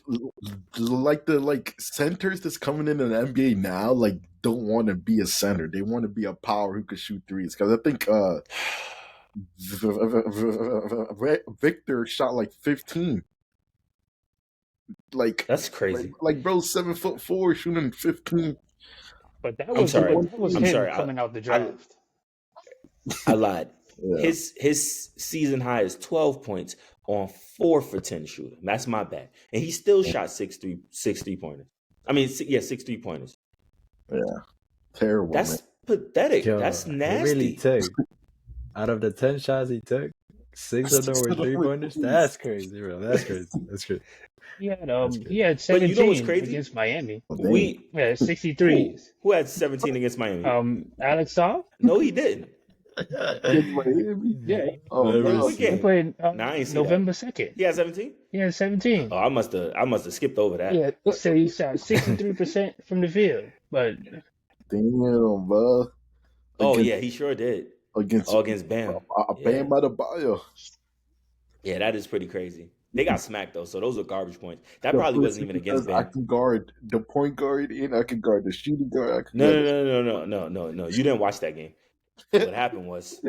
[SPEAKER 4] centers that's coming in the NBA now, like don't want to be a center. They want to be a power who could shoot threes. Because I think Victor shot like 15. Like
[SPEAKER 1] that's crazy.
[SPEAKER 4] Like bro, 7'4" shooting 15.
[SPEAKER 3] But that was him coming out the draft.
[SPEAKER 1] I lied.
[SPEAKER 4] Yeah.
[SPEAKER 1] His season high is 12 points on 4 for 10 shooting. That's my bad. And he still shot 6 3-pointers. I mean, 6 3-pointers.
[SPEAKER 4] Yeah. Terrible.
[SPEAKER 1] That's pathetic.
[SPEAKER 2] Yo,
[SPEAKER 1] That's nasty.
[SPEAKER 2] He really took, out of the 10 shots he took, 6 of them were 3-pointers. That's crazy, bro. That's crazy.
[SPEAKER 3] He had 17 against Miami.
[SPEAKER 1] We
[SPEAKER 3] 63s.
[SPEAKER 1] Who had 17 against Miami?
[SPEAKER 3] Alex Sarr?
[SPEAKER 1] No, he didn't.
[SPEAKER 3] Yeah.
[SPEAKER 1] He
[SPEAKER 3] played November 2nd.
[SPEAKER 1] He had 17?
[SPEAKER 3] He had 17.
[SPEAKER 1] Oh, I must have skipped over that.
[SPEAKER 3] Yeah, so he shot 63% from the field. But
[SPEAKER 4] damn, bro.
[SPEAKER 1] He sure did. Against Bam.
[SPEAKER 4] Bam by the bio.
[SPEAKER 1] Yeah, that is pretty crazy. They got smacked though, so those are garbage points. That probably wasn't even against Bam.
[SPEAKER 4] I can guard the point guard and I can guard the shooting guard.
[SPEAKER 1] No. You didn't watch that game. What happened was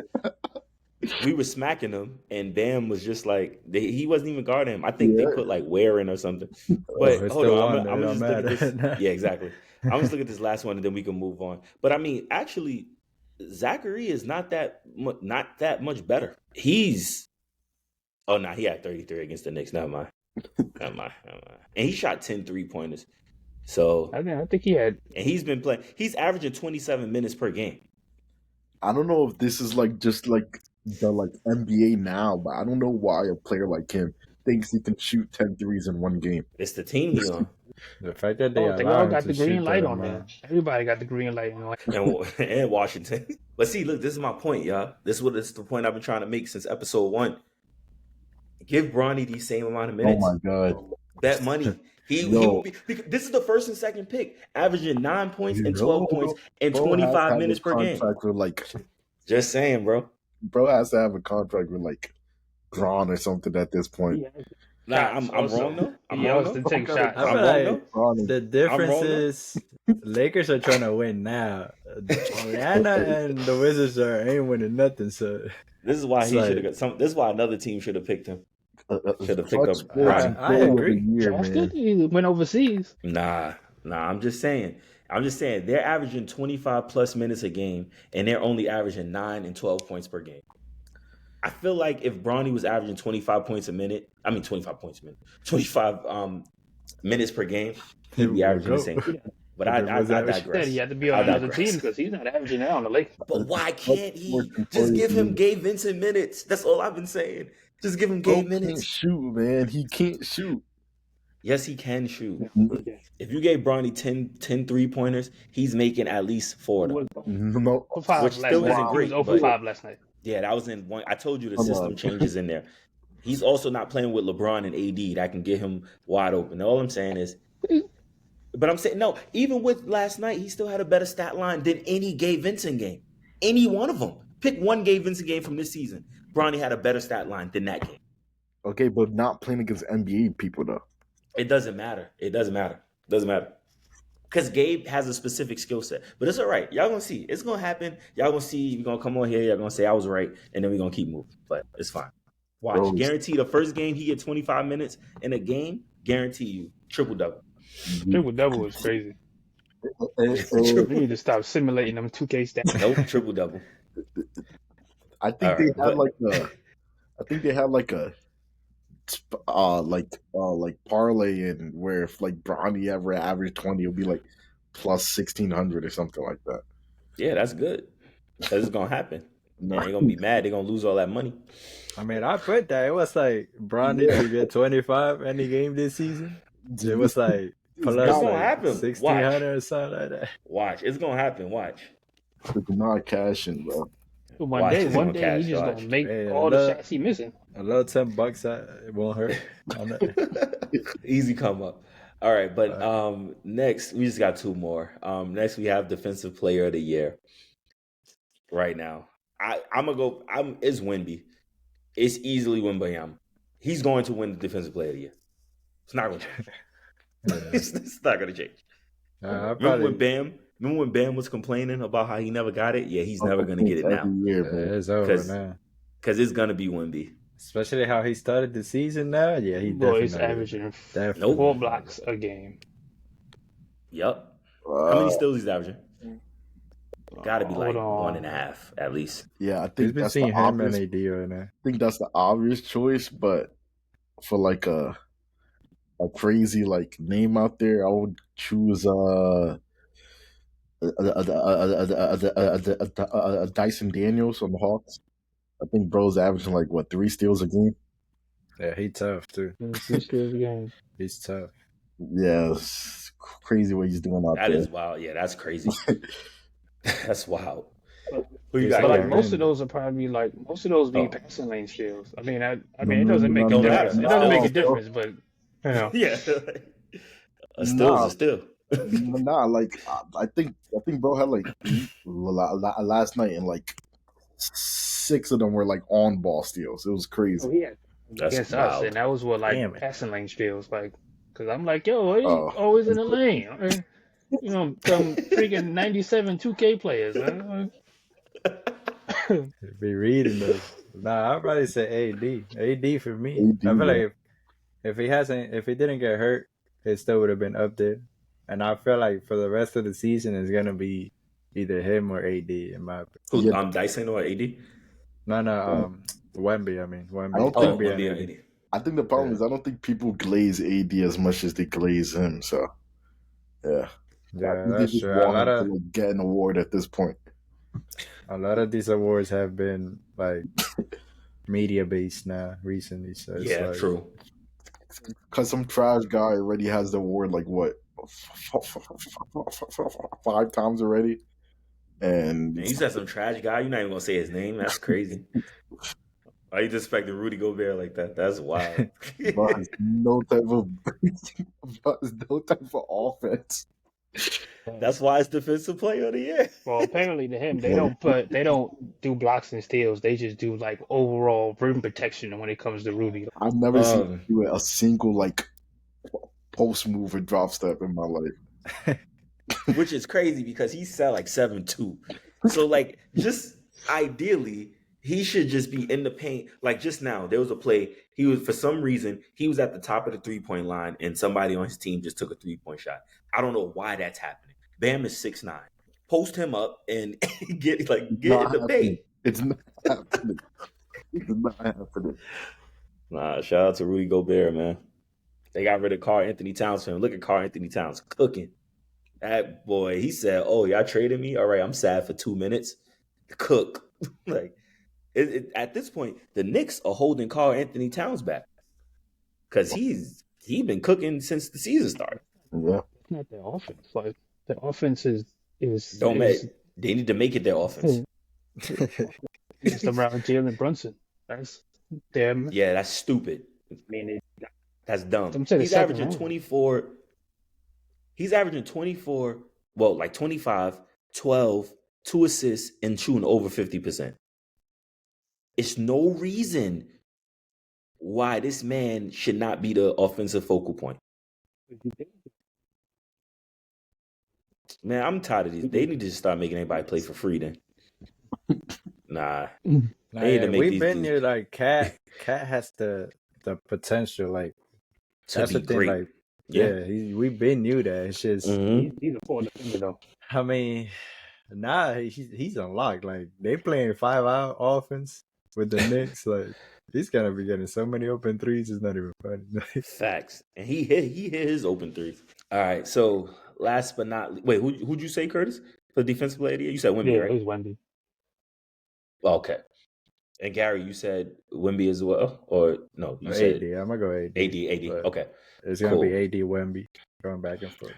[SPEAKER 1] we were smacking him, and Bam was just like he wasn't even guarding him. I think they put like Ware in or something. But hold on, I'm just look at this. Yeah, exactly. I'm just look at this last one, and then we can move on. But I mean, actually, Zachary is not that much better. He had 33 against the Knicks. Never mind. And he shot 10 3-pointers. So
[SPEAKER 3] I think he had.
[SPEAKER 1] And he's been playing. He's averaging 27 minutes per game.
[SPEAKER 4] I don't know if this is like just like the NBA now, but I don't know why a player like him thinks he can shoot 10 threes in one game.
[SPEAKER 1] It's the team he's on.
[SPEAKER 2] The fact that they
[SPEAKER 3] all got the green light on there. Everybody got the green light on.
[SPEAKER 1] And Washington. But see, look, this is my point, y'all. This is the point I've been trying to make since episode 1. Give Bronny the same amount of minutes.
[SPEAKER 4] Oh my God.
[SPEAKER 1] Bet money. He will be. This is the first and second pick, averaging 9 points and 12 points and 25 minutes per game. Just saying, bro.
[SPEAKER 4] Bro has to have a contract with Braun or something at this point.
[SPEAKER 3] Yeah.
[SPEAKER 1] Nah, I'm wrong though.
[SPEAKER 3] I'm wrong to take shots.
[SPEAKER 2] I feel like the difference is Lakers are trying to win now. Atlanta and the Wizards ain't winning nothing. So
[SPEAKER 1] this is why he should have got some. This is why another team should have picked him. Should have picked up.
[SPEAKER 2] I agree.
[SPEAKER 3] That's good. He went overseas.
[SPEAKER 1] Nah. I'm just saying. They're averaging 25 plus minutes a game, and they're only averaging 9 and 12 points per game. I feel like if Bronny was averaging 25 points a minute, 25 minutes per game, he'd be averaging the same. But I digress.
[SPEAKER 3] He had to be on another team because he's not averaging that on the Lakers.
[SPEAKER 1] But why can't he just give him Gabe Vincent minutes? That's all I've been saying. Just give him Gabe minutes.
[SPEAKER 4] He can't shoot, man. He can't shoot.
[SPEAKER 1] Yes, he can shoot. If you gave Bronny 10 3-pointers, he's making at least 4 of them.
[SPEAKER 4] No,
[SPEAKER 1] which still isn't great.
[SPEAKER 3] He was 0 for 5 last night.
[SPEAKER 1] Yeah, that was in one. I told you the system changes in there. He's also not playing with LeBron and AD that can get him wide open. All I'm saying is, but I'm saying no. Even with last night, he still had a better stat line than any Gabe Vincent game. Any one of them. Pick one Vincent game from this season. Bronny had a better stat line than that game.
[SPEAKER 4] Okay, but not playing against NBA people though.
[SPEAKER 1] It doesn't matter. Because Gabe has a specific skill set. But it's all right. Y'all gonna see. It's gonna happen. Y'all gonna see. We're gonna come on here. Y'all gonna say I was right. And then we're gonna keep moving. But it's fine. Watch.
[SPEAKER 4] Bro.
[SPEAKER 1] Guarantee the first game he get 25 minutes in a game. Guarantee you. Triple-double.
[SPEAKER 3] Triple-double is crazy. We need to stop simulating them 2K stats.
[SPEAKER 1] Nope. Triple-double.
[SPEAKER 4] I think they had like a parlay in where if like Bronny ever averaged 20, it'll be like plus 1,600 or something like that.
[SPEAKER 1] Yeah, that's good. Because it's gonna happen. They're gonna be mad. They're gonna lose all that money.
[SPEAKER 2] I mean, I put that. It was like Bronny to get 25 any game this season. It was like plus
[SPEAKER 1] It's gonna
[SPEAKER 2] like
[SPEAKER 1] happen.
[SPEAKER 2] 1,600 or something like that.
[SPEAKER 1] Watch. It's gonna happen. Watch.
[SPEAKER 4] It's not cashing, bro.
[SPEAKER 3] One day he's just gonna make all the shots he missing.
[SPEAKER 2] A little $10, it won't hurt.
[SPEAKER 1] Easy come up. All right, but next we just got two more. Next we have Defensive Player of the Year. Right now, I'm gonna go. It's Wemby. It's easily Wembanyama. He's going to win the Defensive Player of the Year. It's not gonna change. It's not gonna change. Remember when Bam was complaining about how he never got it? Yeah, he's never gonna get it now.
[SPEAKER 2] It's over now.
[SPEAKER 1] Because it's gonna be Wemby.
[SPEAKER 2] Especially how he started the season now. Yeah, he
[SPEAKER 3] He's averaging 4 blocks a game.
[SPEAKER 1] Yep. How many steals he's averaging? Got to be like 1.5 at least.
[SPEAKER 4] Yeah, I think
[SPEAKER 2] that's the obvious. Right now.
[SPEAKER 4] I think that's the obvious choice, but for like a crazy like name out there, I would choose Dyson Daniels on the Hawks. I think bro's averaging like 3 steals a game.
[SPEAKER 2] Yeah, he's tough too.
[SPEAKER 3] 3 steals a game.
[SPEAKER 2] He's tough.
[SPEAKER 4] Yeah, it's crazy what he's doing out there.
[SPEAKER 1] That is wild. Yeah, that's crazy. That's wild.
[SPEAKER 3] Who you got? But like most of those are probably be passing lane steals. I mean, it doesn't make a difference. It doesn't make a difference, but you know.
[SPEAKER 1] Yeah. A steal is a steal.
[SPEAKER 4] I think bro had like 8 last night, and like 6 of them were like on ball steals. It was crazy.
[SPEAKER 3] Oh yeah, against us, and that was what passing lane steals like. Because I'm like, yo, he's always in the lane. You know, some freaking 97 2K players. Huh?
[SPEAKER 2] Be reading those. Nah, I'd probably say AD. AD for me. I feel like if he didn't get hurt, it still would have been up there. And I feel like for the rest of the season, it's gonna be either him or AD in my opinion.
[SPEAKER 1] Who? Dyson or AD?
[SPEAKER 2] No. Wemby. I mean, Wemby.
[SPEAKER 4] I don't think
[SPEAKER 1] Wemby and AD.
[SPEAKER 4] I think the problem is I don't think people glaze AD as much as they glaze him. So, yeah,
[SPEAKER 2] that's true.
[SPEAKER 4] A lot of get an award at this point.
[SPEAKER 2] A lot of these awards have been like media based now recently. So it's
[SPEAKER 1] true.
[SPEAKER 4] Because some trash guy already has the award 5 times already, and
[SPEAKER 1] you said some trash guy. You're not even gonna say his name. That's crazy. Why you disrespecting Rudy Gobert like that? That's wild.
[SPEAKER 4] But no type of offense.
[SPEAKER 1] That's why it's Defensive Player of the Year.
[SPEAKER 3] Well, apparently to him, they don't do blocks and steals. They just do like overall rim protection when it comes to Rudy.
[SPEAKER 4] I've never seen him do a single post move or drop step in my life.
[SPEAKER 1] Which is crazy because he said 7'2". So just ideally he should just be in the paint. Like just now, there was a play. For some reason, he was at the top of the 3-point line, and somebody on his team just took a 3-point shot. I don't know why that's happening. Bam is 6'9". Post him up and get in the paint.
[SPEAKER 4] It's not happening. It's not happening.
[SPEAKER 1] Nah, shout out to Rudy Gobert, man. They got rid of Karl Anthony Towns for him. Look at Karl Anthony Towns cooking. That boy, he said, "Oh, y'all traded me? All right, I'm sad for 2 minutes. Cook." At this point, the Knicks are holding Karl Anthony Towns back because he's been cooking since the season started.
[SPEAKER 4] Yeah,
[SPEAKER 3] it's not their offense. Like the offense is
[SPEAKER 1] they need to make it their offense.
[SPEAKER 3] It's around Jalen Brunson. That's them.
[SPEAKER 1] Yeah, that's stupid. I mean, that's dumb. He's averaging 24. He's averaging 24. Well, 25, 12, 2 assists, and shooting over 50%. It's no reason why this man should not be the offensive focal point. Man, I'm tired of these. They need to just start making anybody play for free then. Nah. They need to make
[SPEAKER 2] we've
[SPEAKER 1] these
[SPEAKER 2] been
[SPEAKER 1] dudes
[SPEAKER 2] here. Like Cat has the potential. Like
[SPEAKER 1] to
[SPEAKER 2] that's
[SPEAKER 1] be
[SPEAKER 2] the thing.
[SPEAKER 1] great.
[SPEAKER 2] Like
[SPEAKER 1] Yeah.
[SPEAKER 2] we've been knew that. It's just
[SPEAKER 3] He's a poor defender though.
[SPEAKER 2] I mean, he's unlocked. Like they playing 5-out offense with the Knicks. Like he's gonna be getting so many open threes. It's not even funny.
[SPEAKER 1] Facts. And he hit his open threes. All right. So last but not least, wait, who'd you say, Curtis? For defensive player of the year? You said Wemby,
[SPEAKER 3] Yeah,
[SPEAKER 1] right?
[SPEAKER 3] it was Wemby.
[SPEAKER 1] Okay. And Gary, you said Wemby as well? Or no, you said
[SPEAKER 2] AD. I'm gonna go AD.
[SPEAKER 1] AD.
[SPEAKER 2] but
[SPEAKER 1] Okay.
[SPEAKER 2] It's gonna be AD Wemby going back and forth.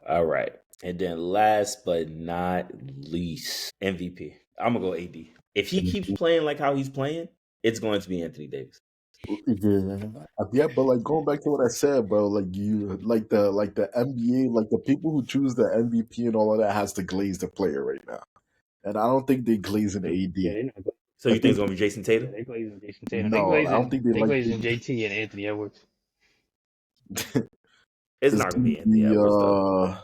[SPEAKER 1] All right. And then last but not least, MVP. I'm going to go AD. If he keeps playing like how he's playing, it's going to be Anthony Davis.
[SPEAKER 4] Yeah, but like going back to what I said, bro, like you like the NBA, like the people who choose the MVP and all of that has to glaze the player right now. And I don't think they glaze an AD.
[SPEAKER 3] Yeah, they're not.
[SPEAKER 1] So you think it's going to be Jason Tatum?
[SPEAKER 3] Yeah, they glazing Jason Tatum.
[SPEAKER 4] No, I don't think they like
[SPEAKER 3] glazing JT and Anthony Edwards.
[SPEAKER 1] It's not going to be Anthony Edwards, though.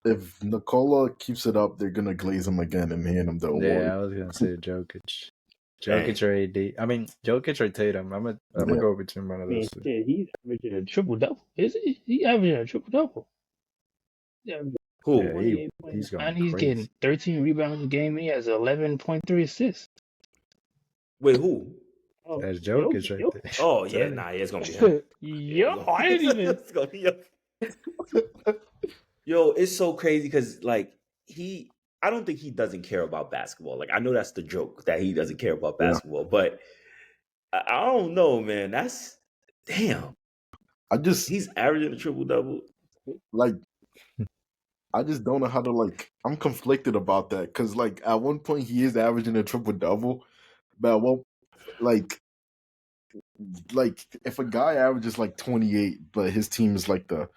[SPEAKER 4] If Nikola keeps it up, they're gonna glaze him again and hand him the award.
[SPEAKER 2] Yeah, I was gonna say Jokic or AD. I mean Jokic or Tatum. I'm gonna go between one of those two.
[SPEAKER 3] Yeah, he's averaging a triple double. Is he? He averaging a triple double. Yeah,
[SPEAKER 1] Who?
[SPEAKER 2] Yeah, he's going
[SPEAKER 3] and he's
[SPEAKER 2] crazy.
[SPEAKER 3] getting 13 rebounds a game. He has 11.3 assists.
[SPEAKER 1] Wait, who?
[SPEAKER 3] Oh,
[SPEAKER 2] That's Jokic right there.
[SPEAKER 1] Oh, yeah, nah, it's going to be him.
[SPEAKER 3] Yo, I didn't even.
[SPEAKER 1] It's gonna be Yo, it's so crazy because, like, I don't think he doesn't care about basketball. Like, I know that's the joke that he doesn't care about basketball, but I don't know, man. That's damn. He's averaging a triple double.
[SPEAKER 4] Like, I just don't know how to like. I'm conflicted about that because like at one point he is averaging a triple double, but at one like if a guy averages like 28, but his team is like the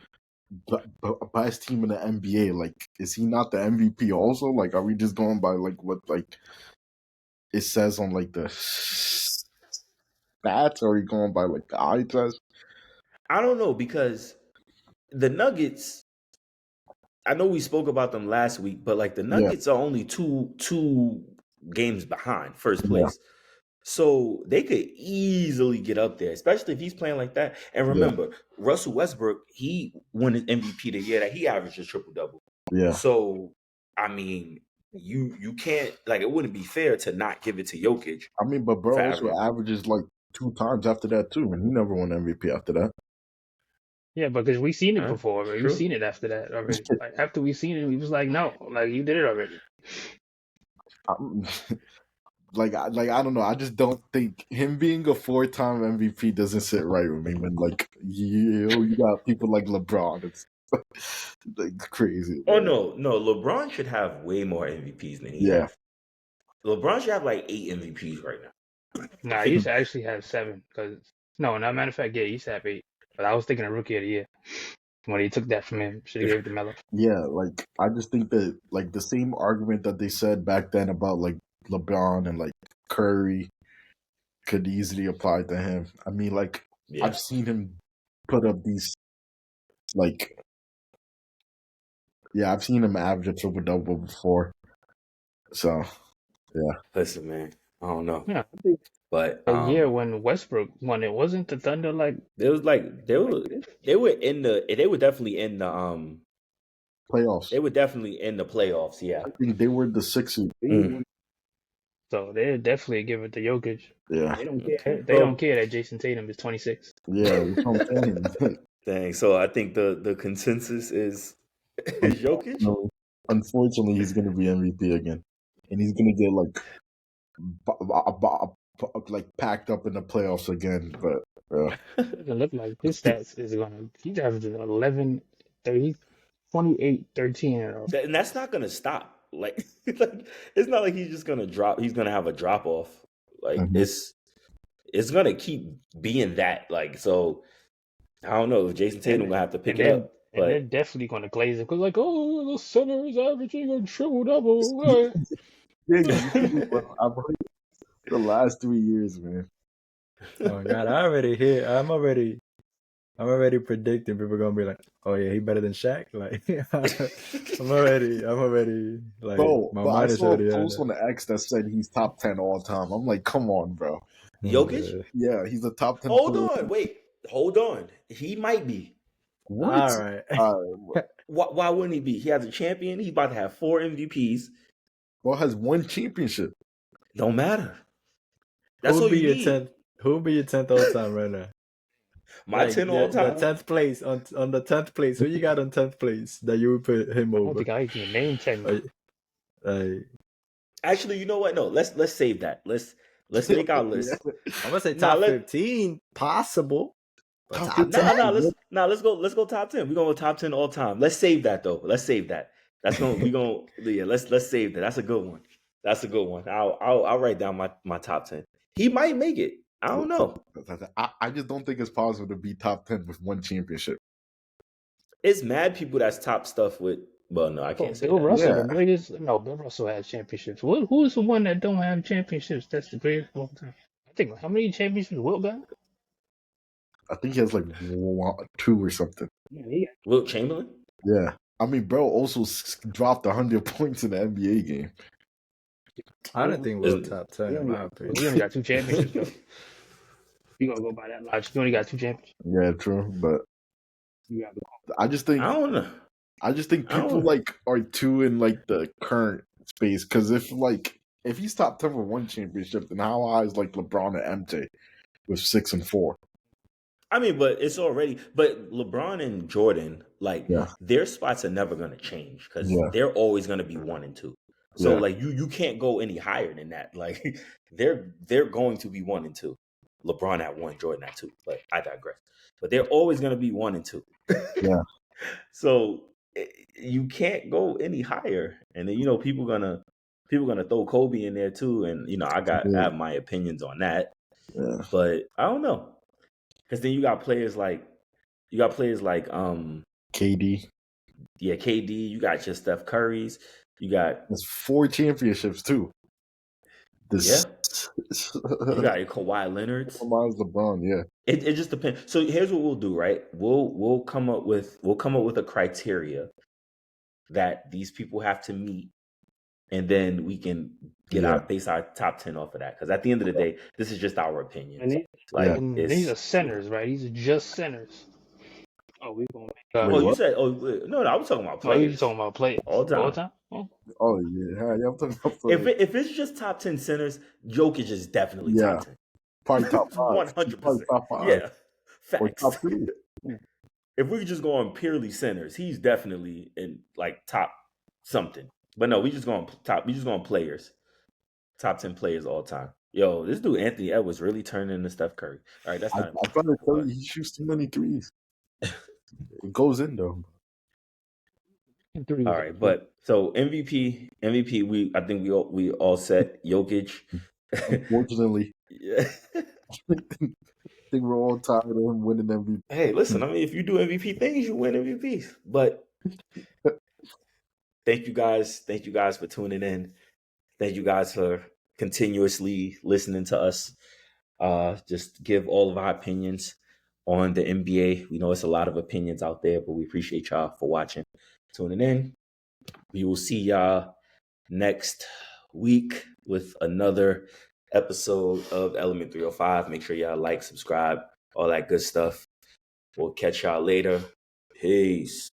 [SPEAKER 4] best team in the NBA, like is he not the MVP also? Like, are we just going by like what like it says on like the stats, or are we going by like the eye test?
[SPEAKER 1] I don't know because the Nuggets. I know we spoke about them last week, but like the Nuggets are only two games behind first place. Yeah. So they could easily get up there, especially if he's playing like that. And remember, Russell Westbrook, he won his MVP the year that he averaged a triple-double.
[SPEAKER 4] Yeah.
[SPEAKER 1] So, I mean, you can't, like, it wouldn't be fair to not give it to Jokic.
[SPEAKER 4] I mean, but bro also averages like 2 times after that too, and he never won MVP after that.
[SPEAKER 3] Yeah, because we've seen it before. We've seen it after that already. Like, after we've seen it, we was like, no, like you did it already.
[SPEAKER 4] Like I don't know. I just don't think him being a 4-time MVP doesn't sit right with me. When like you got people like LeBron, it's like crazy.
[SPEAKER 1] Oh no, LeBron should have way more MVPs than he has. LeBron should have like 8 MVPs right now.
[SPEAKER 3] Nah, he used to actually have 7. Because matter of fact, yeah, he used to have 8. But I was thinking of Rookie of the Year when he took that from him. Should have gave it to Melo.
[SPEAKER 4] Yeah, like I just think that like the same argument that they said back then about like LeBron and like Curry could easily apply to him. I mean, like I've seen him put up these like I've seen him average a triple double before. So
[SPEAKER 1] listen, man, I don't know.
[SPEAKER 3] Yeah, I think
[SPEAKER 1] but
[SPEAKER 3] a year when Westbrook won, it wasn't the Thunder like
[SPEAKER 1] it was like they were definitely in the
[SPEAKER 4] playoffs.
[SPEAKER 1] They were definitely in the playoffs. Yeah,
[SPEAKER 4] I think they were the 6th seed.
[SPEAKER 3] So they definitely give it to Jokic.
[SPEAKER 4] Yeah,
[SPEAKER 3] they don't care. They don't care that Jason Tatum is 26.
[SPEAKER 4] Yeah,
[SPEAKER 1] dang. So I think the consensus is Jokic.
[SPEAKER 4] No, unfortunately, he's going to be MVP again, and he's going to get like packed up in the playoffs again. But
[SPEAKER 3] it doesn't look like his stats is gonna. He's averaging 11, 30, 28, 13,
[SPEAKER 1] and that's not gonna stop. Like it's not like he's just gonna drop. He's gonna have a drop off. Like it's gonna keep being that. Like so, I don't know if Jason Tatum gonna have to pick it up.
[SPEAKER 3] And they're
[SPEAKER 1] But
[SPEAKER 3] definitely going to glaze it because, like, oh, the center is averaging a triple double.
[SPEAKER 4] Yeah, bro. I've heard the last 3 years, man.
[SPEAKER 2] Oh God, I'm already predicting people gonna be like, oh yeah, he better than Shaq. Like, I'm already like,
[SPEAKER 4] Bro,
[SPEAKER 2] my
[SPEAKER 4] but I
[SPEAKER 2] mind is
[SPEAKER 4] saw a
[SPEAKER 2] already on
[SPEAKER 4] post on the X that said he's top 10 all time. I'm like, come on, bro.
[SPEAKER 1] Jokic,
[SPEAKER 2] that.
[SPEAKER 4] Yeah, he's a top 10
[SPEAKER 1] hold
[SPEAKER 4] player.
[SPEAKER 1] on, wait, hold on. He might be.
[SPEAKER 4] What?
[SPEAKER 2] All right.
[SPEAKER 1] Why wouldn't he be? He has a champion. He's about to have 4 MVPs.
[SPEAKER 4] Bro has one championship.
[SPEAKER 1] Don't matter. That's
[SPEAKER 2] Who
[SPEAKER 1] all
[SPEAKER 2] would be
[SPEAKER 1] you
[SPEAKER 2] your
[SPEAKER 1] need.
[SPEAKER 2] 10th? Who would be your 10th all time right now?
[SPEAKER 1] My
[SPEAKER 2] Like
[SPEAKER 1] 10 all
[SPEAKER 2] the
[SPEAKER 1] time.
[SPEAKER 2] 10th place on the 10th place. Who you got on 10th place that you would put him
[SPEAKER 3] I don't
[SPEAKER 2] over?
[SPEAKER 3] think I can name 10.
[SPEAKER 2] Like,
[SPEAKER 1] Actually, you know what? No, let's save that. Let's make our list.
[SPEAKER 2] I'm gonna say
[SPEAKER 1] Nah,
[SPEAKER 2] top
[SPEAKER 1] let
[SPEAKER 2] 15 possible. But
[SPEAKER 4] Top
[SPEAKER 2] top
[SPEAKER 4] 15.
[SPEAKER 2] 10?
[SPEAKER 1] let's go top 10. We're going to top 10 all time. Let's save that though. Let's save that. That's going yeah, let's save that. That's a good one. That's a good one. I'll write down my top 10. He might make it. I don't know.
[SPEAKER 4] I just don't think it's possible to be top 10 with one championship.
[SPEAKER 1] It's mad people that's top stuff with. Well, no, I can't say
[SPEAKER 3] Bill
[SPEAKER 1] that.
[SPEAKER 3] Russell,
[SPEAKER 4] Yeah.
[SPEAKER 3] the greatest. No, Bill Russell has championships. Who is the one that don't have championships? That's the greatest of all time. I think how many championships Wilt got?
[SPEAKER 4] I think he has like 2 or something.
[SPEAKER 3] Yeah, he
[SPEAKER 1] Wilt Chamberlain?
[SPEAKER 4] Yeah. I mean, bro also dropped 100 points in the NBA game.
[SPEAKER 2] I don't think we're top 10 in my
[SPEAKER 3] he
[SPEAKER 2] opinion.
[SPEAKER 3] only got 2 championships though. You gonna go by that logic? He only got 2 championships.
[SPEAKER 4] Yeah, true. But
[SPEAKER 3] You got
[SPEAKER 4] I just think
[SPEAKER 1] I don't know.
[SPEAKER 4] people like are too in like the current space because if he's top 10 with one championship, then how high is like LeBron and MJ with 6 and 4?
[SPEAKER 1] I mean, but LeBron and Jordan, like
[SPEAKER 4] Yeah.
[SPEAKER 1] their spots are never going to change because
[SPEAKER 4] Yeah.
[SPEAKER 1] they're always going to be 1 and 2. So
[SPEAKER 4] Yeah.
[SPEAKER 1] like you can't go any higher than that. Like they're going to be 1 and 2. LeBron at 1, Jordan at 2. But I digress. But they're always going to be 1 and 2.
[SPEAKER 4] Yeah.
[SPEAKER 1] So you can't go any higher. And then people gonna throw Kobe in there too. And I have my opinions on that.
[SPEAKER 4] Yeah.
[SPEAKER 1] But I don't know. Because then you got players like
[SPEAKER 4] KD.
[SPEAKER 1] Yeah, KD. You got your Steph Currys. You got
[SPEAKER 4] There's 4 championships too.
[SPEAKER 1] You got your Kawhi Leonard's.
[SPEAKER 4] Miles LeBron, yeah.
[SPEAKER 1] It just depends. So here's what we'll do, right? We'll come up with a criteria that these people have to meet, and then we can base our top 10 off of that. Because at the end of the day, this is just our opinions.
[SPEAKER 3] and these are centers, right? These are just centers. Oh, we gonna make.
[SPEAKER 1] You said? No, I was talking about players.
[SPEAKER 3] Oh, you talking about players
[SPEAKER 1] all time?
[SPEAKER 4] Oh yeah, I'm talking about players.
[SPEAKER 1] If it's just top 10 centers, Jokic is definitely top 10.
[SPEAKER 4] Probably top 5.
[SPEAKER 1] 100%.
[SPEAKER 4] Top 5.
[SPEAKER 1] Yeah, facts.
[SPEAKER 4] Or top 3.
[SPEAKER 1] If we just go on purely centers, he's definitely in like top something. But no, we just going players. Top 10 players all time. Yo, this dude Anthony Edwards really turned into Steph Curry. All right, that's not.
[SPEAKER 4] I'm trying to tell you, he shoots too many threes. It goes in though.
[SPEAKER 1] All right, but so MVP, I think we all set. Jokic.
[SPEAKER 4] Unfortunately,
[SPEAKER 1] Yeah.
[SPEAKER 4] I think we're all tired of him winning MVP.
[SPEAKER 1] Hey, listen, I mean, if you do MVP things, you win MVPs. But thank you guys for tuning in. Thank you guys for continuously listening to us. Just give all of our opinions on the NBA. We know it's a lot of opinions out there, but we appreciate y'all for watching, tuning in. We will see y'all next week with another episode of Element 305. Make sure y'all like, subscribe, all that good stuff. We'll catch y'all later. Peace.